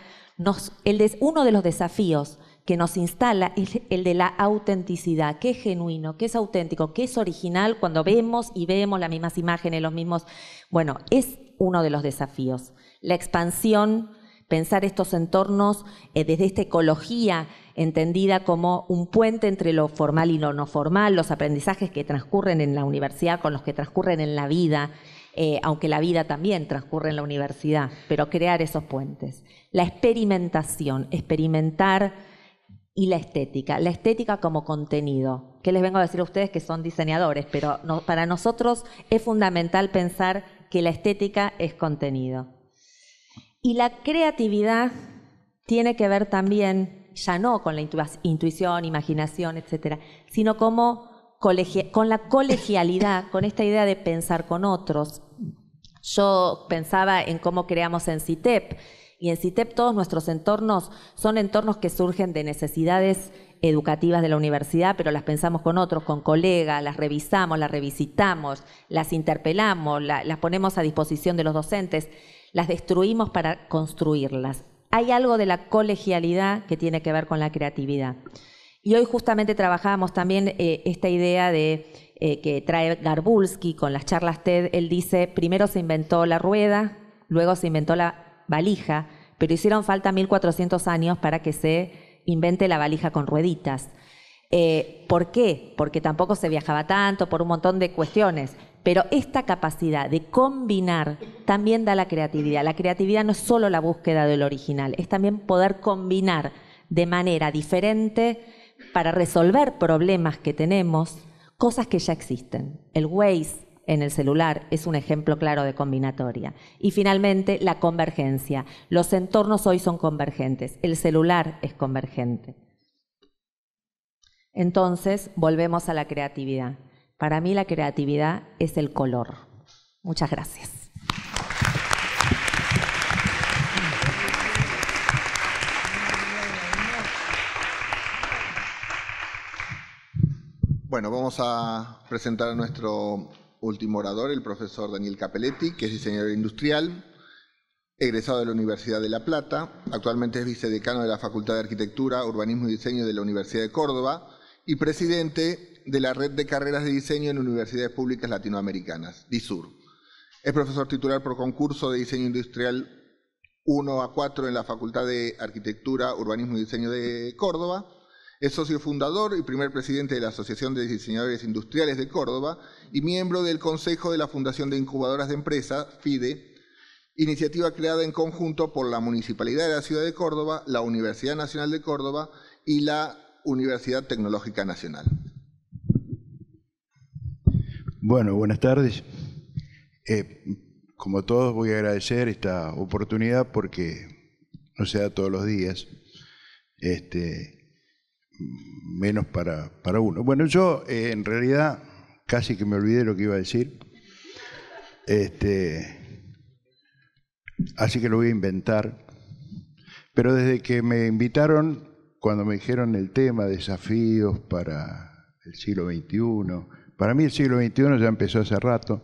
uno de los desafíos que nos instala es el de la autenticidad. ¿Qué es genuino? ¿Qué es auténtico? ¿Qué es original cuando vemos las mismas imágenes, los mismos? Bueno, es uno de los desafíos. La expansión, pensar estos entornos desde esta ecología entendida como un puente entre lo formal y lo no formal, los aprendizajes que transcurren en la universidad con los que transcurren en la vida, aunque la vida también transcurre en la universidad, pero crear esos puentes. La experimentación, experimentar, y la estética como contenido. ¿Qué les vengo a decir a ustedes que son diseñadores? Pero para nosotros es fundamental pensar que la estética es contenido. Y la creatividad tiene que ver también, ya no con la intuición, imaginación, etcétera, sino con la colegialidad, con esta idea de pensar con otros. Yo pensaba en cómo creamos en CITEP Y en CITEP todos nuestros entornos son entornos que surgen de necesidades educativas de la universidad, pero las pensamos con otros, con colegas, las revisamos, las revisitamos, las interpelamos, las ponemos a disposición de los docentes, las destruimos para construirlas. Hay algo de la colegialidad que tiene que ver con la creatividad. Y hoy justamente trabajábamos también esta idea de que trae Garbulski con las charlas TED. Él dice, primero se inventó la rueda, luego se inventó la valija, pero hicieron falta 1400 años para que se invente la valija con rueditas. ¿Por qué? Porque tampoco se viajaba tanto, por un montón de cuestiones. Pero esta capacidad de combinar también da la creatividad. La creatividad no es solo la búsqueda del original, es también poder combinar de manera diferente para resolver problemas que tenemos, cosas que ya existen. El Waze en el celular es un ejemplo claro de combinatoria. Y finalmente, la convergencia. Los entornos hoy son convergentes, el celular es convergente. Entonces, volvemos a la creatividad. Para mí la creatividad es el color. Muchas gracias. Bueno, vamos a presentar a nuestro último orador, el profesor Daniel Capelletti, que es diseñador industrial, egresado de la Universidad de La Plata, actualmente es vicedecano de la Facultad de Arquitectura, Urbanismo y Diseño de la Universidad de Córdoba y presidente de la Red de Carreras de Diseño en Universidades Públicas Latinoamericanas, DISUR. Es profesor titular por concurso de Diseño Industrial 1 a 4 en la Facultad de Arquitectura, Urbanismo y Diseño de Córdoba. Es socio fundador y primer presidente de la Asociación de Diseñadores Industriales de Córdoba y miembro del Consejo de la Fundación de Incubadoras de Empresas, FIDE, iniciativa creada en conjunto por la Municipalidad de la Ciudad de Córdoba, la Universidad Nacional de Córdoba y la Universidad Tecnológica Nacional. Bueno, buenas tardes. Como todos voy a agradecer esta oportunidad porque no se da todos los días. Menos para uno. Bueno, yo en realidad casi que me olvidé lo que iba a decir, así que lo voy a inventar, pero desde que me invitaron, cuando me dijeron el tema, desafíos para el siglo XXI, para mí el siglo XXI ya empezó hace rato,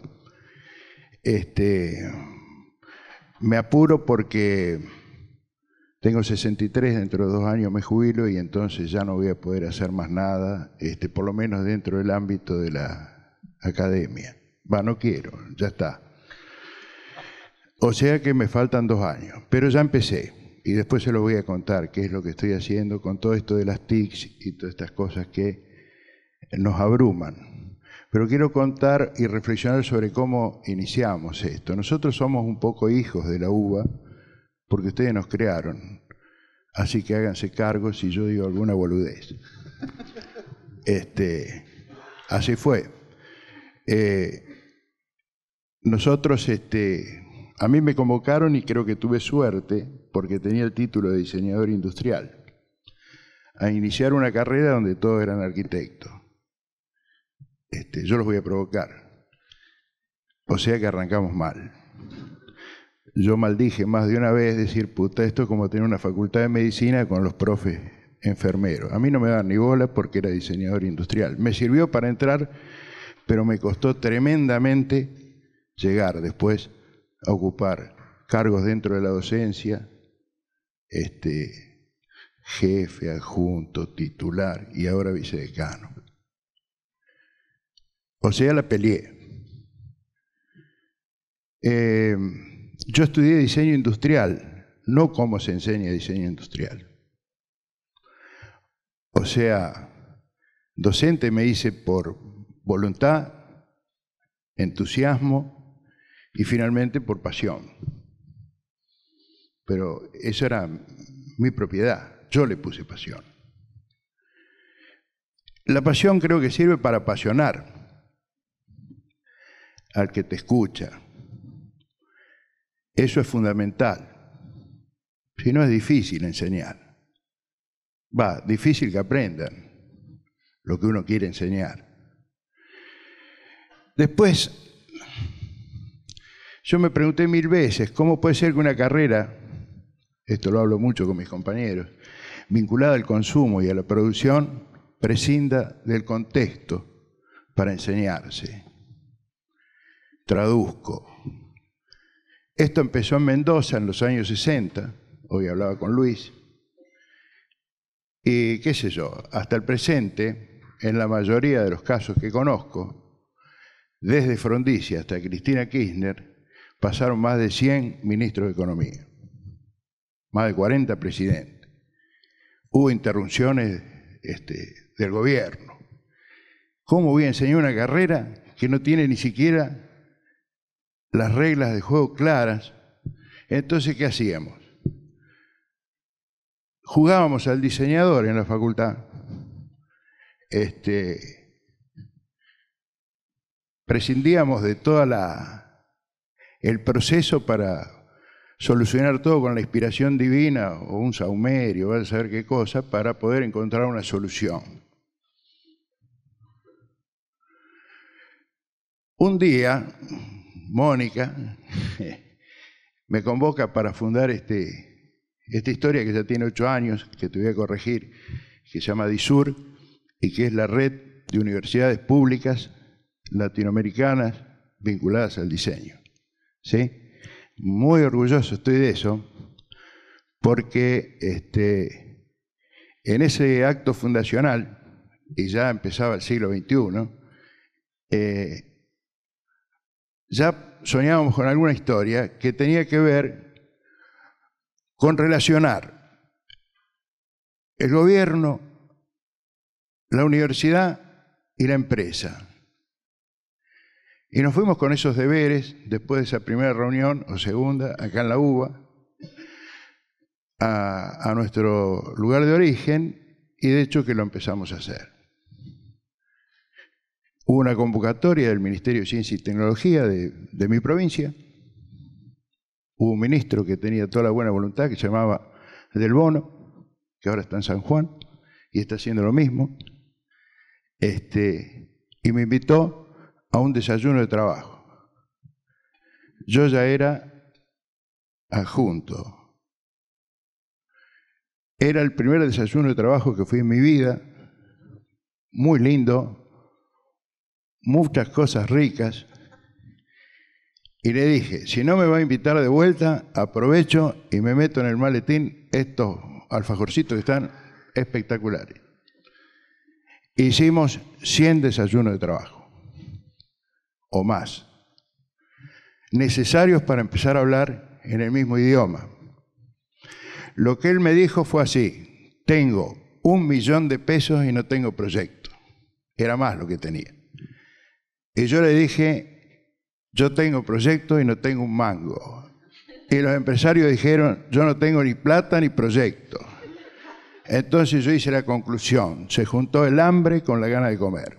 me apuro porque tengo 63, dentro de 2 años me jubilo y entonces ya no voy a poder hacer más nada, por lo menos dentro del ámbito de la academia. No quiero, ya está. O sea que me faltan 2 años, pero ya empecé y después se lo voy a contar qué es lo que estoy haciendo con todo esto de las TICs y todas estas cosas que nos abruman. Pero quiero contar y reflexionar sobre cómo iniciamos esto. Nosotros somos un poco hijos de la UBA, porque ustedes nos crearon, así que háganse cargo si yo digo alguna boludez. Así fue. Nosotros, a mí me convocaron y creo que tuve suerte, porque tenía el título de diseñador industrial, a iniciar una carrera donde todos eran arquitectos. Yo los voy a provocar. O sea que arrancamos mal. Yo maldije más de una vez decir, puta, esto es como tener una facultad de medicina con los profes enfermeros. A mí no me daban ni bola porque era diseñador industrial. Me sirvió para entrar, pero me costó tremendamente llegar después a ocupar cargos dentro de la docencia, jefe, adjunto, titular y ahora vicedecano. O sea, la peleé. Yo estudié diseño industrial, no cómo se enseña diseño industrial. O sea, docente me hice por voluntad, entusiasmo y finalmente por pasión. Pero eso era mi propiedad, yo le puse pasión. La pasión creo que sirve para apasionar al que te escucha. Eso es fundamental. Si no, es difícil enseñar. Difícil que aprendan lo que uno quiere enseñar. Después, yo me pregunté 1000 veces, ¿cómo puede ser que una carrera esto lo hablo mucho con mis compañeros, vinculada al consumo y a la producción, prescinda del contexto para enseñarse. Traduzco. Esto empezó en Mendoza en los años 60, hoy hablaba con Luis, y qué sé yo, hasta el presente, en la mayoría de los casos que conozco, desde Frondizi hasta Cristina Kirchner, pasaron más de 100 ministros de Economía, más de 40 presidentes. Hubo interrupciones del gobierno. ¿Cómo voy a enseñar una carrera que no tiene ni siquiera las reglas de juego claras? Entonces, ¿qué hacíamos? Jugábamos al diseñador en la facultad. Prescindíamos de todo el proceso para solucionar todo con la inspiración divina o un saumerio, vas a saber qué cosa, para poder encontrar una solución. Un día, Mónica me convoca para fundar esta historia que ya tiene 8 años, que te voy a corregir, que se llama DISUR y que es la red de universidades públicas latinoamericanas vinculadas al diseño. ¿Sí? Muy orgulloso estoy de eso, porque en ese acto fundacional, y ya empezaba el siglo XXI, ya soñábamos con alguna historia que tenía que ver con relacionar el gobierno, la universidad y la empresa. Y nos fuimos con esos deberes, después de esa primera reunión, o segunda, acá en la UBA, a nuestro lugar de origen, y de hecho que lo empezamos a hacer. Hubo una convocatoria del Ministerio de Ciencia y Tecnología de mi provincia. Hubo un ministro que tenía toda la buena voluntad, que se llamaba Del Bono, que ahora está en San Juan, y está haciendo lo mismo. Y me invitó a un desayuno de trabajo. Yo ya era adjunto. Era el primer desayuno de trabajo que fui en mi vida, muy lindo, muchas cosas ricas, y le dije, si no me va a invitar de vuelta, aprovecho y me meto en el maletín estos alfajorcitos que están espectaculares. Hicimos 100 desayunos de trabajo, o más, necesarios para empezar a hablar en el mismo idioma. Lo que él me dijo fue así: tengo 1 millón de pesos y no tengo proyecto. Era más lo que tenía. Y yo le dije, yo tengo proyecto y no tengo un mango. Y los empresarios dijeron, yo no tengo ni plata ni proyecto. Entonces yo hice la conclusión, se juntó el hambre con la gana de comer.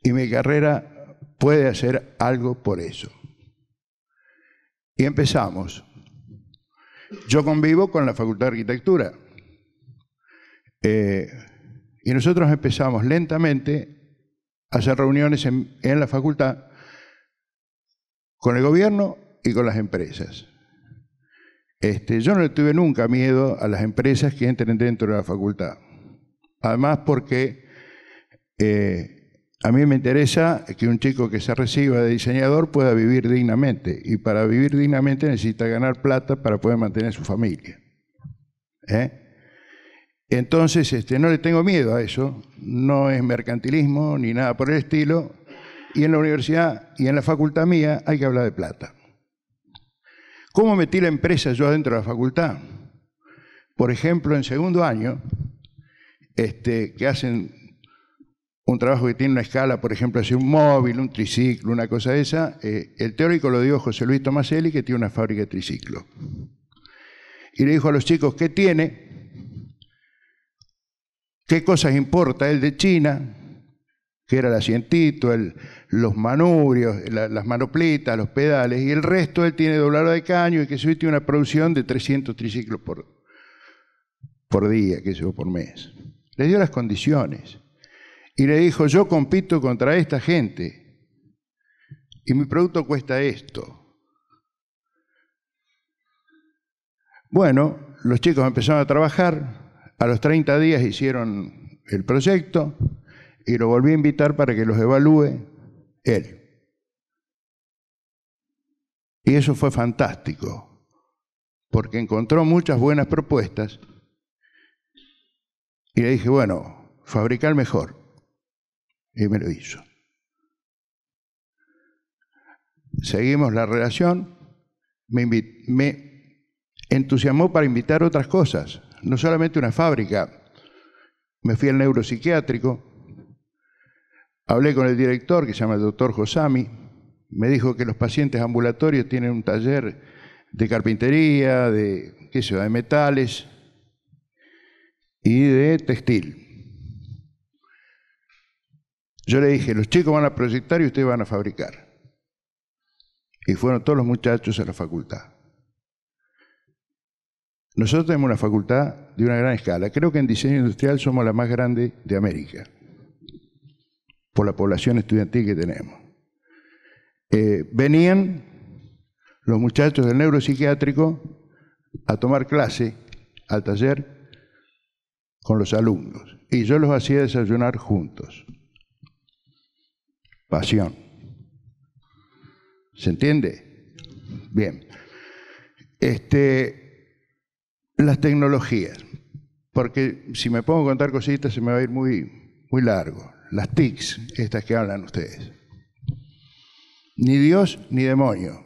Y mi carrera puede hacer algo por eso. Y empezamos. Yo convivo con la Facultad de Arquitectura. Y nosotros empezamos lentamente a hacer reuniones en la facultad con el gobierno y con las empresas. Yo no le tuve nunca miedo a las empresas que entren dentro de la facultad. Además porque a mí me interesa que un chico que se reciba de diseñador pueda vivir dignamente. Y para vivir dignamente necesita ganar plata para poder mantener su familia. Entonces, no le tengo miedo a eso. No es mercantilismo ni nada por el estilo. Y en la universidad y en la facultad mía hay que hablar de plata. ¿Cómo metí la empresa yo adentro de la facultad? Por ejemplo, en segundo año, que hacen un trabajo que tiene una escala, por ejemplo, hacer un móvil, un triciclo, una cosa de esa, el teórico lo dio José Luis Tomaselli, que tiene una fábrica de triciclos. Y le dijo a los chicos, ¿qué tiene? ¿Qué cosas importa él de China? Que era el asientito, los manubrios, las manoplitas, los pedales, y el resto él tiene doblado de caño y que se tiene una producción de 300 triciclos por día, que se por mes. Le dio las condiciones. Y le dijo, yo compito contra esta gente y mi producto cuesta esto. Bueno, los chicos empezaron a trabajar, a los 30 días hicieron el proyecto y lo volví a invitar para que los evalúe él. Y eso fue fantástico, porque encontró muchas buenas propuestas y le dije, bueno, fabricar mejor. Y me lo hizo. Seguimos la relación, me entusiasmó para invitar otras cosas, no solamente una fábrica. Me fui al neuropsiquiátrico, hablé con el director, que se llama el doctor Josami, me dijo que los pacientes ambulatorios tienen un taller de carpintería, de, qué sé yo, de metales y de textil. Yo le dije, los chicos van a proyectar y ustedes van a fabricar. Y fueron todos los muchachos a la facultad. Nosotros tenemos una facultad de una gran escala. Creo que en diseño industrial somos la más grande de América, por la población estudiantil que tenemos. Venían los muchachos del neuropsiquiátrico a tomar clase al taller con los alumnos y yo los hacía desayunar juntos. Pasión. ¿Se entiende? Bien. Las tecnologías, porque si me pongo a contar cositas se me va a ir muy largo. Las TICs, estas que hablan ustedes. Ni Dios ni demonio.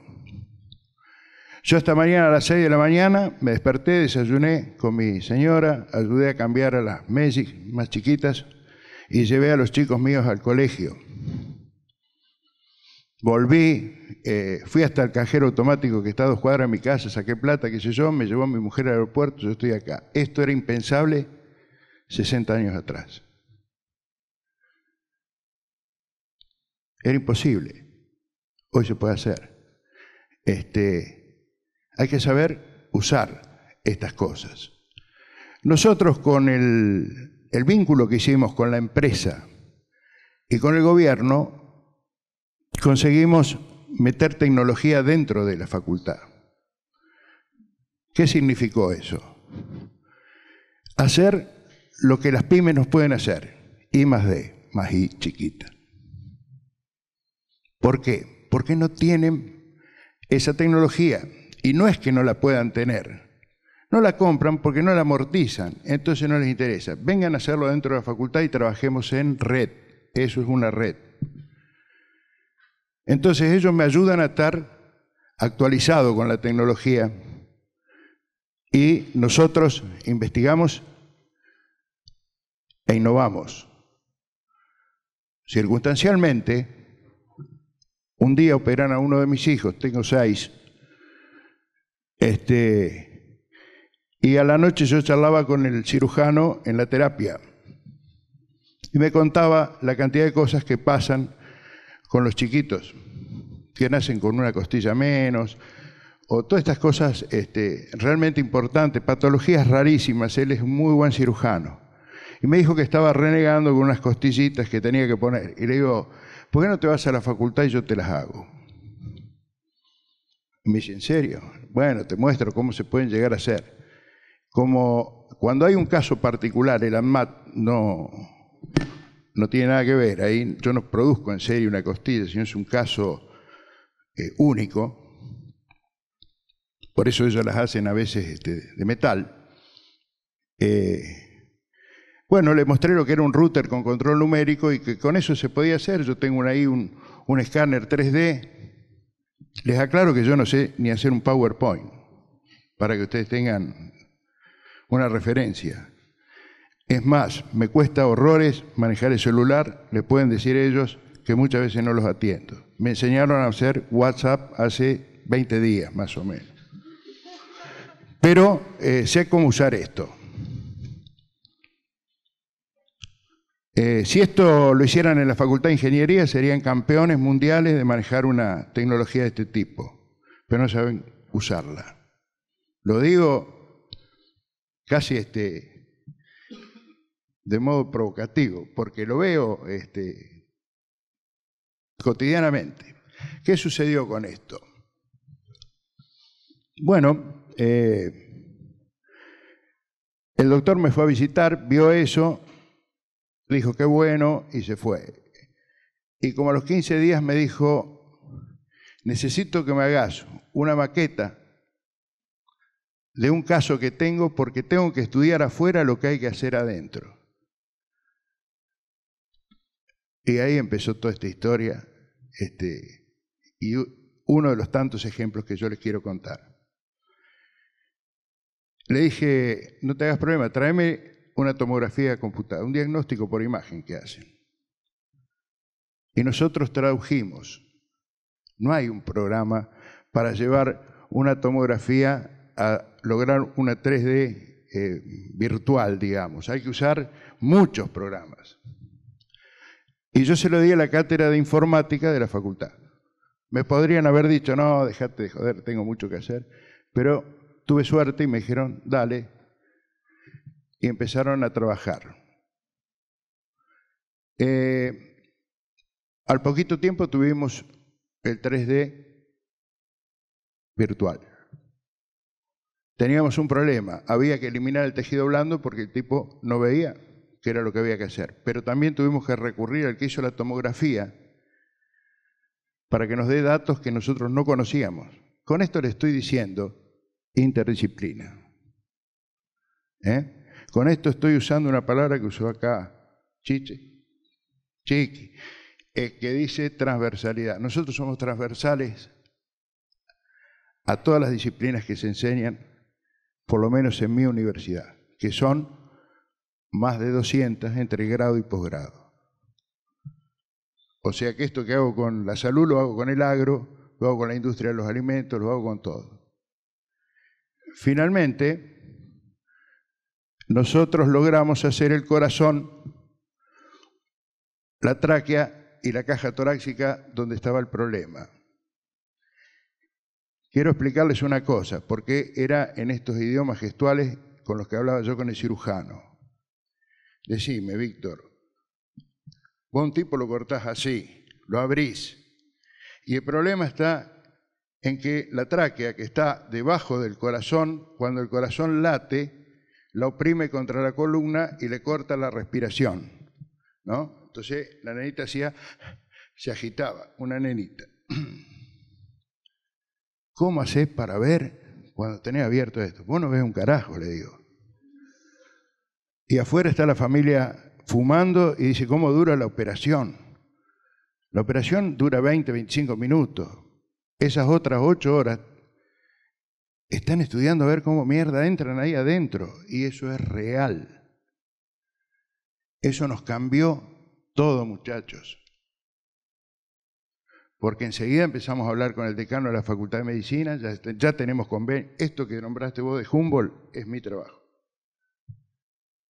Yo esta mañana a las 6 de la mañana me desperté, desayuné con mi señora, ayudé a cambiar a las Magic más chiquitas y llevé a los chicos míos al colegio. Volví, fui hasta el cajero automático que está a 2 cuadras de mi casa, saqué plata, qué sé yo, me llevó mi mujer al aeropuerto, yo estoy acá. Esto era impensable 60 años atrás. Era imposible. Hoy se puede hacer. Hay que saber usar estas cosas. Nosotros con el vínculo que hicimos con la empresa y con el gobierno, conseguimos meter tecnología dentro de la facultad. ¿Qué significó eso? Hacer lo que las pymes nos pueden hacer, I más D, más I chiquita. ¿Por qué? Porque no tienen esa tecnología. Y no es que no la puedan tener. No la compran porque no la amortizan, entonces no les interesa. Vengan a hacerlo dentro de la facultad y trabajemos en red. Eso es una red. Entonces ellos me ayudan a estar actualizado con la tecnología y nosotros investigamos e innovamos. Circunstancialmente, un día operan a uno de mis hijos, tengo 6, y a la noche yo charlaba con el cirujano en la terapia y me contaba la cantidad de cosas que pasan con los chiquitos, que nacen con una costilla menos, o todas estas cosas realmente importantes, patologías rarísimas. Él es un muy buen cirujano. Y me dijo que estaba renegando con unas costillitas que tenía que poner. Y le digo, ¿por qué no te vas a la facultad y yo te las hago? Y me dice, ¿en serio? Bueno, te muestro cómo se pueden llegar a hacer. Como cuando hay un caso particular, el ANMAT no tiene nada que ver. Ahí yo no produzco en serio una costilla, sino es un caso único. Por eso ellos las hacen a veces de metal. Bueno, le mostré lo que era un router con control numérico y que con eso se podía hacer. Yo tengo ahí un escáner 3D. Les aclaro que yo no sé ni hacer un PowerPoint, para que ustedes tengan una referencia. Es más, me cuesta horrores manejar el celular. Le pueden decir ellos que muchas veces no los atiendo. Me enseñaron a hacer WhatsApp hace 20 días, más o menos. Pero sé cómo usar esto. Si esto lo hicieran en la Facultad de Ingeniería, serían campeones mundiales de manejar una tecnología de este tipo, pero no saben usarla. Lo digo casi de modo provocativo, porque lo veo cotidianamente. ¿Qué sucedió con esto? Bueno, El doctor me fue a visitar, vio eso, dijo qué bueno y se fue. Y como a los 15 días me dijo, necesito que me hagas una maqueta de un caso que tengo porque tengo que estudiar afuera lo que hay que hacer adentro. Y ahí empezó toda esta historia, y uno de los tantos ejemplos que yo les quiero contar. Le dije, no te hagas problema, tráeme una tomografía computada, un diagnóstico por imagen que hacen. Y nosotros tradujimos. No hay un programa para llevar una tomografía a lograr una 3D virtual, digamos. Hay que usar muchos programas. Y yo se lo di a la cátedra de informática de la facultad. Me podrían haber dicho, no, déjate de joder, tengo mucho que hacer. Pero tuve suerte y me dijeron, dale. Y empezaron a trabajar. Al poquito tiempo tuvimos el 3D virtual. Teníamos un problema, había que eliminar el tejido blando porque el tipo no veía que era lo que había que hacer. Pero también tuvimos que recurrir al que hizo la tomografía para que nos dé datos que nosotros no conocíamos. Con esto le estoy diciendo interdisciplina. Con esto estoy usando una palabra que usó acá Chiqui, que dice transversalidad. Nosotros somos transversales a todas las disciplinas que se enseñan, por lo menos en mi universidad, que son más de 200 entre grado y posgrado. O sea que esto que hago con la salud lo hago con el agro, lo hago con la industria de los alimentos, lo hago con todo. Finalmente, nosotros logramos hacer el corazón, la tráquea y la caja torácica donde estaba el problema. Quiero explicarles una cosa, porque era en estos idiomas gestuales con los que hablaba yo con el cirujano. Decime, Víctor, vos un tipo lo cortás así, lo abrís, y el problema está en que la tráquea que está debajo del corazón, cuando el corazón late, la oprime contra la columna y le corta la respiración, ¿no? Entonces la nenita se agitaba, una nenita. ¿Cómo hacés para ver cuando tenés abierto esto? Vos no ves un carajo, le digo. Y afuera está la familia fumando y dice, ¿cómo dura la operación? La operación dura 20, 25 minutos. Esas otras 8 horas están estudiando a ver cómo mierda entran ahí adentro. Y eso es real. Eso nos cambió todo, muchachos. Porque enseguida empezamos a hablar con el decano de la Facultad de Medicina, ya tenemos convenio. Esto que nombraste vos de Humboldt es mi trabajo.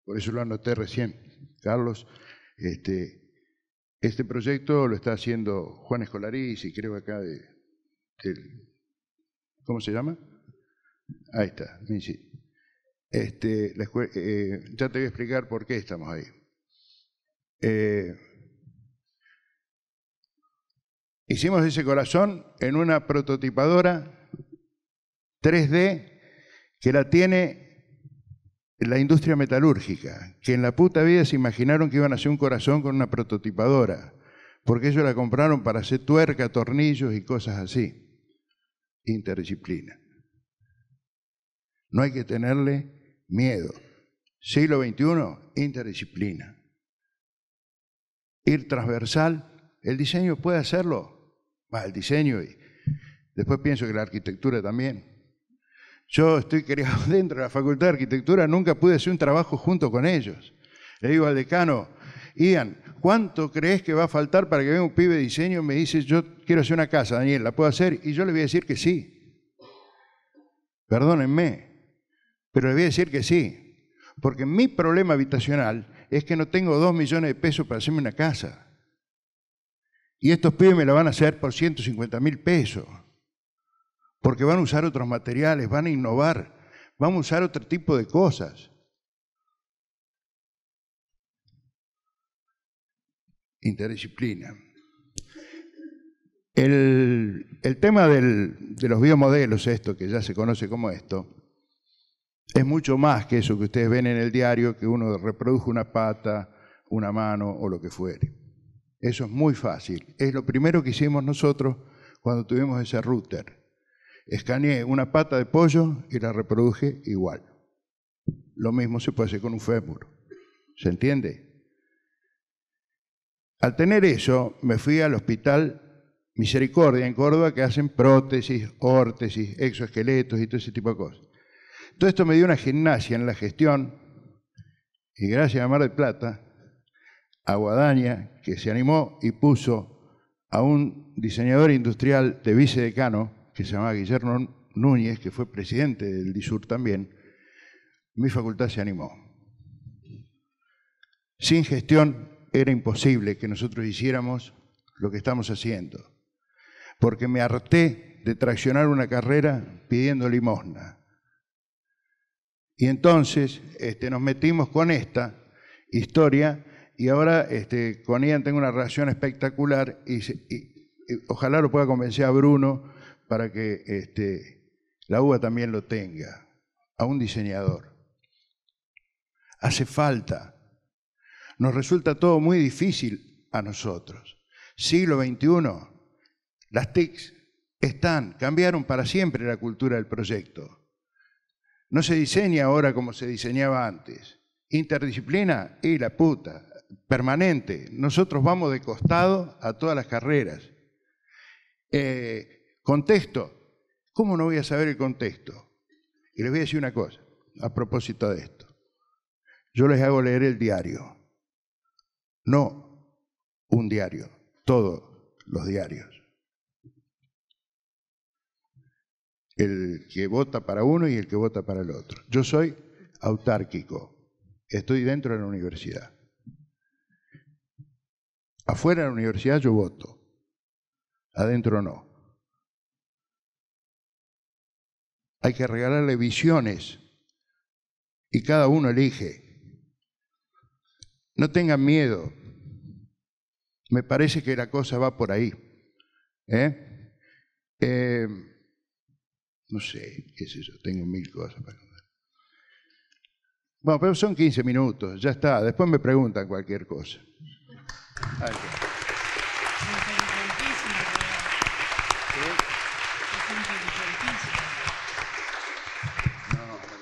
Por eso lo anoté recién, Carlos. Este proyecto lo está haciendo Juan Escolariz y creo acá ¿cómo se llama? Ahí está, sí. Ya te voy a explicar por qué estamos ahí. Hicimos ese corazón en una prototipadora 3D que la tiene la industria metalúrgica, que en la puta vida se imaginaron que iban a hacer un corazón con una prototipadora, porque ellos la compraron para hacer tuerca, tornillos y cosas así. Interdisciplina. No hay que tenerle miedo. Siglo XXI, interdisciplina. Ir transversal, el diseño puede hacerlo. El diseño y después pienso que la arquitectura también. Yo estoy criado dentro de la Facultad de Arquitectura, nunca pude hacer un trabajo junto con ellos. Le digo al decano, Ian, ¿cuánto crees que va a faltar para que venga un pibe de diseño? Me dice, yo quiero hacer una casa, Daniel, ¿la puedo hacer? Y yo le voy a decir que sí. Perdónenme, pero le voy a decir que sí. Porque mi problema habitacional es que no tengo 2 millones de pesos para hacerme una casa. Y estos pibes me la van a hacer por 150.000 pesos. Porque van a usar otros materiales, van a innovar, van a usar otro tipo de cosas. Interdisciplina. El tema de los biomodelos, esto que ya se conoce como esto, Es mucho más que eso que ustedes ven en el diario, que uno reproduce una pata, una mano o lo que fuere. Eso es muy fácil. Es lo primero que hicimos nosotros cuando tuvimos ese router. Escaneé una pata de pollo y la reproduje igual. Lo mismo se puede hacer con un fémur. ¿Se entiende? Al tener eso, me fui al Hospital Misericordia en Córdoba, que hacen prótesis, órtesis, exoesqueletos y todo ese tipo de cosas. Todo esto me dio una gimnasia en la gestión, y gracias a Mar del Plata, a Guadaña, que se animó y puso a un diseñador industrial de vicedecano, que se llamaba Guillermo Núñez, que fue presidente del DISUR también, mi facultad se animó. Sin gestión era imposible que nosotros hiciéramos lo que estamos haciendo, porque me harté de traccionar una carrera pidiendo limosna. Y entonces nos metimos con esta historia y ahora con Ian tengo una relación espectacular y ojalá lo pueda convencer a Bruno para que la UBA también lo tenga, a un diseñador. Hace falta. Nos resulta todo muy difícil a nosotros. Siglo XXI, las TICs cambiaron para siempre la cultura del proyecto. No se diseña ahora como se diseñaba antes. Interdisciplina y la puta, permanente. Nosotros vamos de costado a todas las carreras. Contexto. ¿Cómo no voy a saber el contexto? Y les voy a decir una cosa a propósito de esto. Yo les hago leer el diario. No un diario, todos los diarios. El que vota para uno y el que vota para el otro. Yo soy autárquico, estoy dentro de la universidad. Afuera de la universidad yo voto, adentro no. Hay que regalarle visiones y cada uno elige. No tengan miedo. Me parece que la cosa va por ahí. No sé, qué sé yo, tengo 1000 cosas para contar. Bueno, pero son 15 minutos, ya está. Después me preguntan cualquier cosa. No, claro.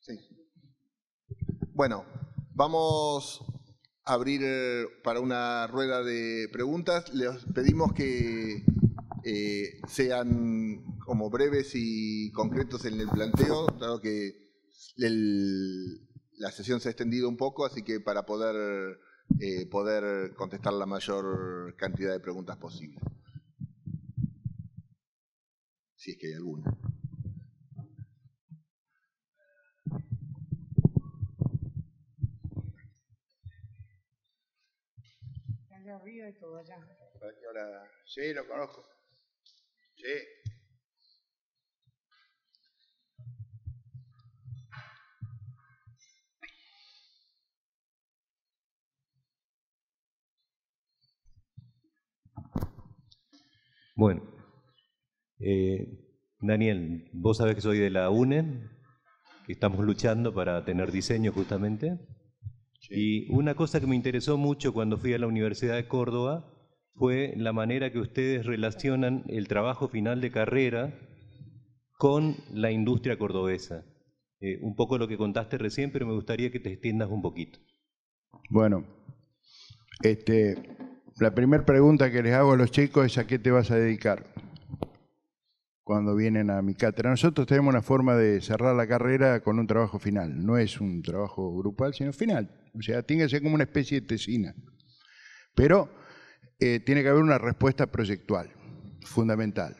Sí. Bueno, vamos a abrir para una rueda de preguntas. Les pedimos que sean como breves y concretos en el planteo, dado que la sesión se ha extendido un poco, así que para poder contestar la mayor cantidad de preguntas posible. Si es que hay alguna. Allá arriba y todo allá. Sí, lo conozco. Sí. Bueno, Daniel, vos sabés que soy de la UNE, que estamos luchando para tener diseño justamente. Sí. Y una cosa que me interesó mucho cuando fui a la Universidad de Córdoba fue la manera que ustedes relacionan el trabajo final de carrera con la industria cordobesa. Un poco lo que contaste recién, pero me gustaría que te extiendas un poquito. Bueno, la primera pregunta que les hago a los chicos es ¿a qué te vas a dedicar cuando vienen a mi cátedra? Nosotros tenemos una forma de cerrar la carrera con un trabajo final. No es un trabajo grupal, sino final. O sea, tiene que ser como una especie de tesina. Pero tiene que haber una respuesta proyectual, fundamental.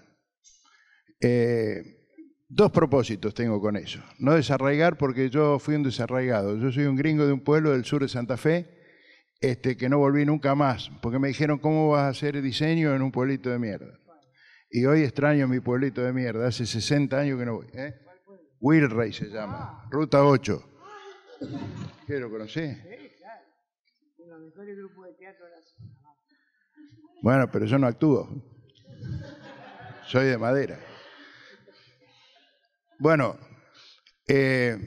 Dos propósitos tengo con eso. No desarraigar, porque yo fui un desarraigado. Yo soy un gringo de un pueblo del sur de Santa Fe, que no volví nunca más, porque me dijeron, ¿cómo vas a hacer diseño en un pueblito de mierda? Y hoy extraño mi pueblito de mierda, hace 60 años que no voy. Wilray se llama, Ruta 8. ¿Qué lo conocés? Sí, claro. Uno de los mejores grupos de teatro de la zona. Bueno, pero yo no actúo. Soy de madera. Bueno, de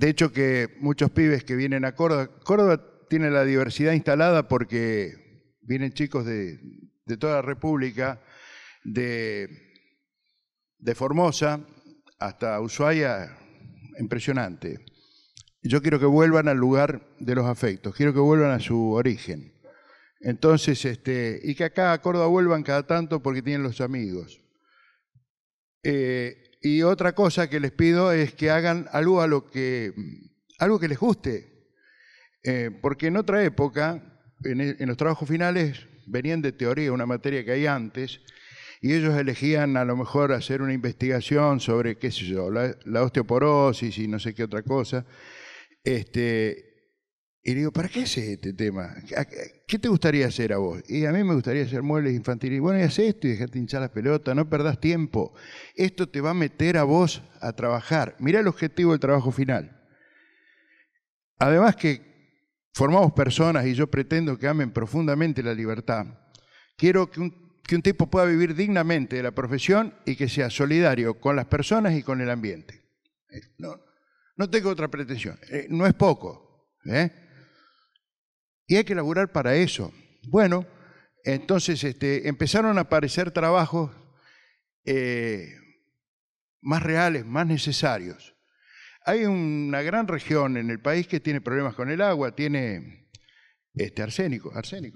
hecho que muchos pibes que vienen a Córdoba tiene la diversidad instalada porque vienen chicos de toda la República, de Formosa hasta Ushuaia, impresionante. Yo quiero que vuelvan al lugar de los afectos, quiero que vuelvan a su origen. Entonces, y que acá a Córdoba vuelvan cada tanto porque tienen los amigos. Y otra cosa que les pido es que hagan algo que les guste. Porque en otra época, en los trabajos finales, venían de teoría, una materia que hay antes, y ellos elegían a lo mejor hacer una investigación sobre, qué sé yo, la osteoporosis y no sé qué otra cosa. Y digo, ¿para qué haces este tema? ¿Qué te gustaría hacer a vos? Y a mí me gustaría hacer muebles infantiles. Bueno, y haz esto y dejate hinchar las pelotas, no perdás tiempo. Esto te va a meter a vos a trabajar. Mirá el objetivo del trabajo final. Además que formamos personas y yo pretendo que amen profundamente la libertad. Quiero que un tipo pueda vivir dignamente de la profesión y que sea solidario con las personas y con el ambiente. No tengo otra pretensión. No es poco. Y hay que laburar para eso. Bueno, entonces empezaron a aparecer trabajos más reales, más necesarios. Hay una gran región en el país que tiene problemas con el agua, tiene arsénico,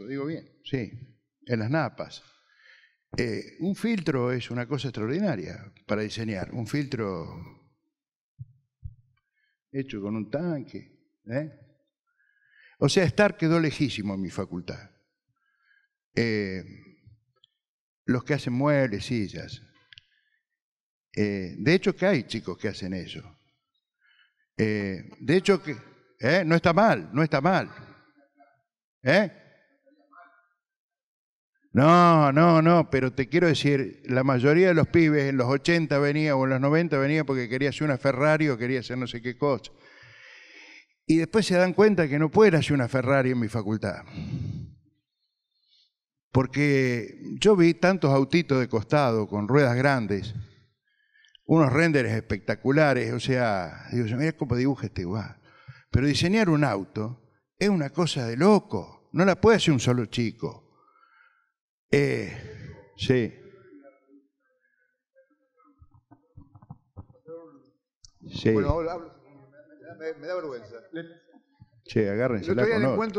digo bien, sí, en las napas. Un filtro es una cosa extraordinaria para diseñar, un filtro hecho con un tanque. O sea, Stark quedó lejísimo en mi facultad. Los que hacen muebles, sillas. De hecho que hay chicos que hacen eso. De hecho que no está mal, no está mal. No, pero te quiero decir, la mayoría de los pibes en los 80 venía o en los 90 venía porque quería hacer una Ferrari o quería hacer no sé qué cosa. Y después se dan cuenta que no pueden hacer una Ferrari en mi facultad. Porque yo vi tantos autitos de costado con ruedas grandes, unos renders espectaculares, o sea, digo, mira cómo dibuja este guay. Pero diseñar un auto es una cosa de loco, no la puede hacer un solo chico. Sí. Sí. Bueno, me da vergüenza. Che, agárrense. El otro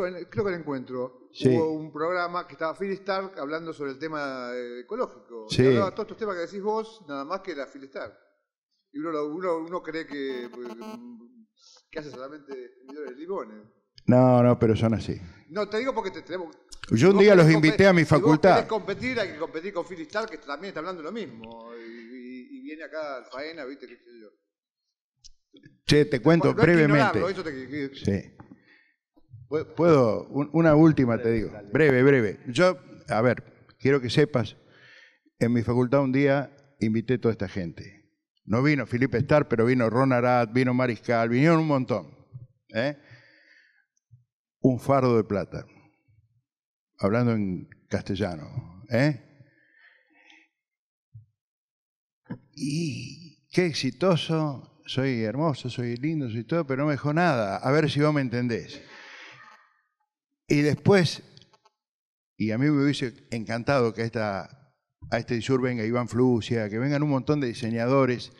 día creo que el encuentro, sí. Hubo un programa que estaba Phil Stark hablando sobre el tema ecológico. Sí. Y hablaba de todos estos temas que decís vos, nada más que la Phil Stark. Y uno cree que hace solamente millones de limones. No, pero son así. No, te digo porque tenemos... Yo un día los invité a mi facultad. Si vos querés competir, hay que competir con Phil Stark, que también está hablando lo mismo. Y viene acá al Faena, ¿viste? ¿Qué sé yo? Che, te cuento brevemente. Sí. ¿Puedo? Una última te digo. Breve. Yo, a ver, quiero que sepas, en mi facultad un día invité a toda esta gente. No vino Felipe Stark, pero vino Ron Arad, vino Mariscal, vinieron un montón. Un fardo de plata. Hablando en castellano. Y qué exitoso. Soy hermoso, soy lindo, soy todo, pero no me dejó nada. A ver si vos me entendés. Y después, y a mí me hubiese encantado que a este Disur venga Iván Flucia, que vengan un montón de diseñadores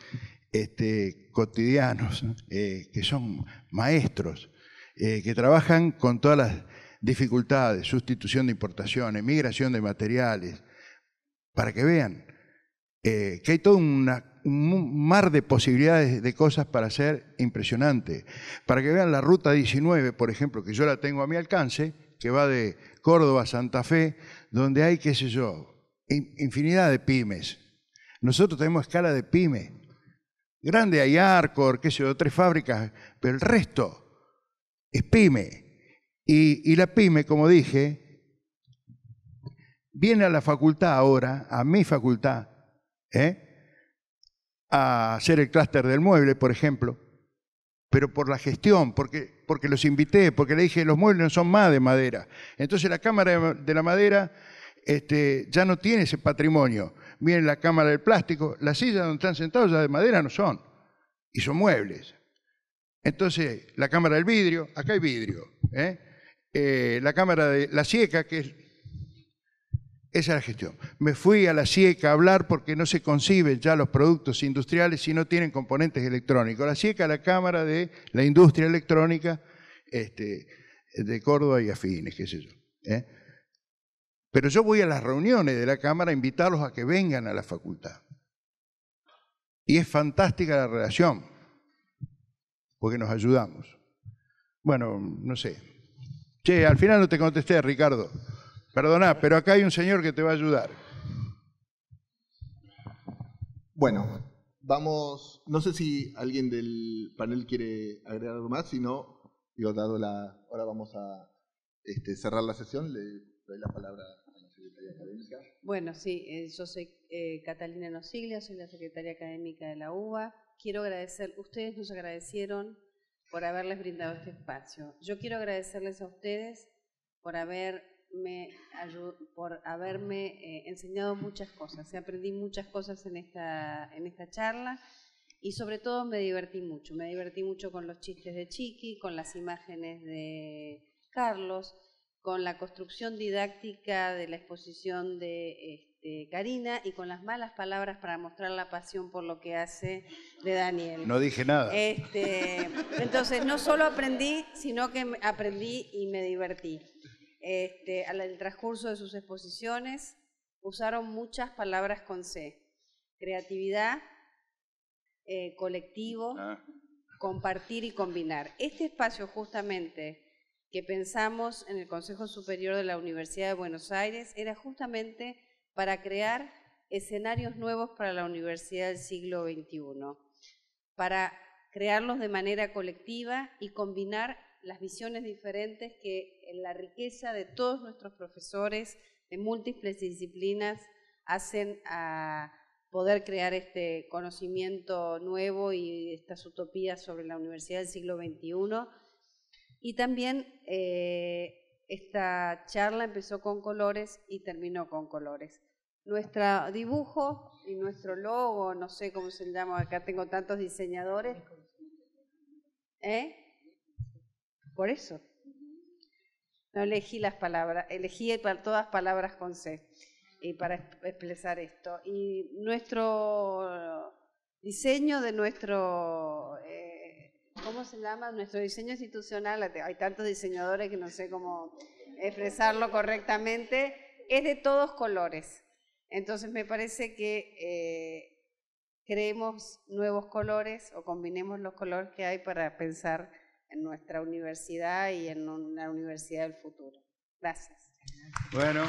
cotidianos, que son maestros, que trabajan con todas las dificultades, sustitución de importaciones, migración de materiales, para que vean que hay todo un mar de posibilidades de cosas para hacer impresionante. Para que vean la Ruta 19, por ejemplo, que yo la tengo a mi alcance, que va de Córdoba a Santa Fe, donde hay, qué sé yo, infinidad de pymes. Nosotros tenemos escala de pyme. Grande hay Arcor, qué sé yo, 3 fábricas, pero el resto es pyme. Y la pyme, como dije, viene a la facultad ahora, a mi facultad, a hacer el clúster del mueble, por ejemplo, pero por la gestión, porque los invité, porque le dije, los muebles no son más de madera. Entonces la Cámara de la Madera ya no tiene ese patrimonio. Miren la Cámara del Plástico, las sillas donde están sentados ya de madera no son, y son muebles. Entonces, la Cámara del Vidrio, acá hay vidrio. La Cámara de la Sieca, que es... Esa es la gestión. Me fui a la Sieca a hablar porque no se conciben ya los productos industriales si no tienen componentes electrónicos. La Sieca es la Cámara de la Industria Electrónica de Córdoba y afines, qué sé yo. Pero yo voy a las reuniones de la Cámara a invitarlos a que vengan a la facultad. Y es fantástica la relación, porque nos ayudamos. Bueno, no sé. Che, al final no te contesté, Ricardo. Perdoná, pero acá hay un señor que te va a ayudar. Bueno, vamos, no sé si alguien del panel quiere agregar algo más, si no, ahora vamos a cerrar la sesión, le doy la palabra a la Secretaría Académica. Bueno, sí, yo soy Catalina Nosiglia, soy la Secretaria Académica de la UBA. Quiero agradecer, ustedes nos agradecieron por haberles brindado este espacio. Yo quiero agradecerles a ustedes por haberme enseñado muchas cosas. Aprendí muchas cosas en esta charla y sobre todo me divertí mucho. Me divertí mucho con los chistes de Chiqui, con las imágenes de Carlos, con la construcción didáctica de la exposición de Karina y con las malas palabras para mostrar la pasión por lo que hace de Daniel. No dije nada. Entonces, no solo aprendí, sino que aprendí y me divertí. Al transcurso de sus exposiciones usaron muchas palabras con C: creatividad, colectivo, compartir y combinar. Este espacio justamente que pensamos en el Consejo Superior de la Universidad de Buenos Aires era justamente para crear escenarios nuevos para la universidad del siglo XXI, para crearlos de manera colectiva y combinar las visiones diferentes que en la riqueza de todos nuestros profesores de múltiples disciplinas hacen a poder crear este conocimiento nuevo y estas utopías sobre la universidad del siglo XXI. Y también esta charla empezó con colores y terminó con colores. Nuestro dibujo y nuestro logo, no sé cómo se llama, acá tengo tantos diseñadores. Por eso. No elegí las palabras, elegí todas palabras con C para expresar esto. Y nuestro diseño de nuestro, ¿cómo se llama? Nuestro diseño institucional, hay tantos diseñadores que no sé cómo expresarlo correctamente, es de todos colores. Entonces me parece que creemos nuevos colores o combinemos los colores que hay para pensar en nuestra universidad y en una universidad del futuro. Gracias. Bueno.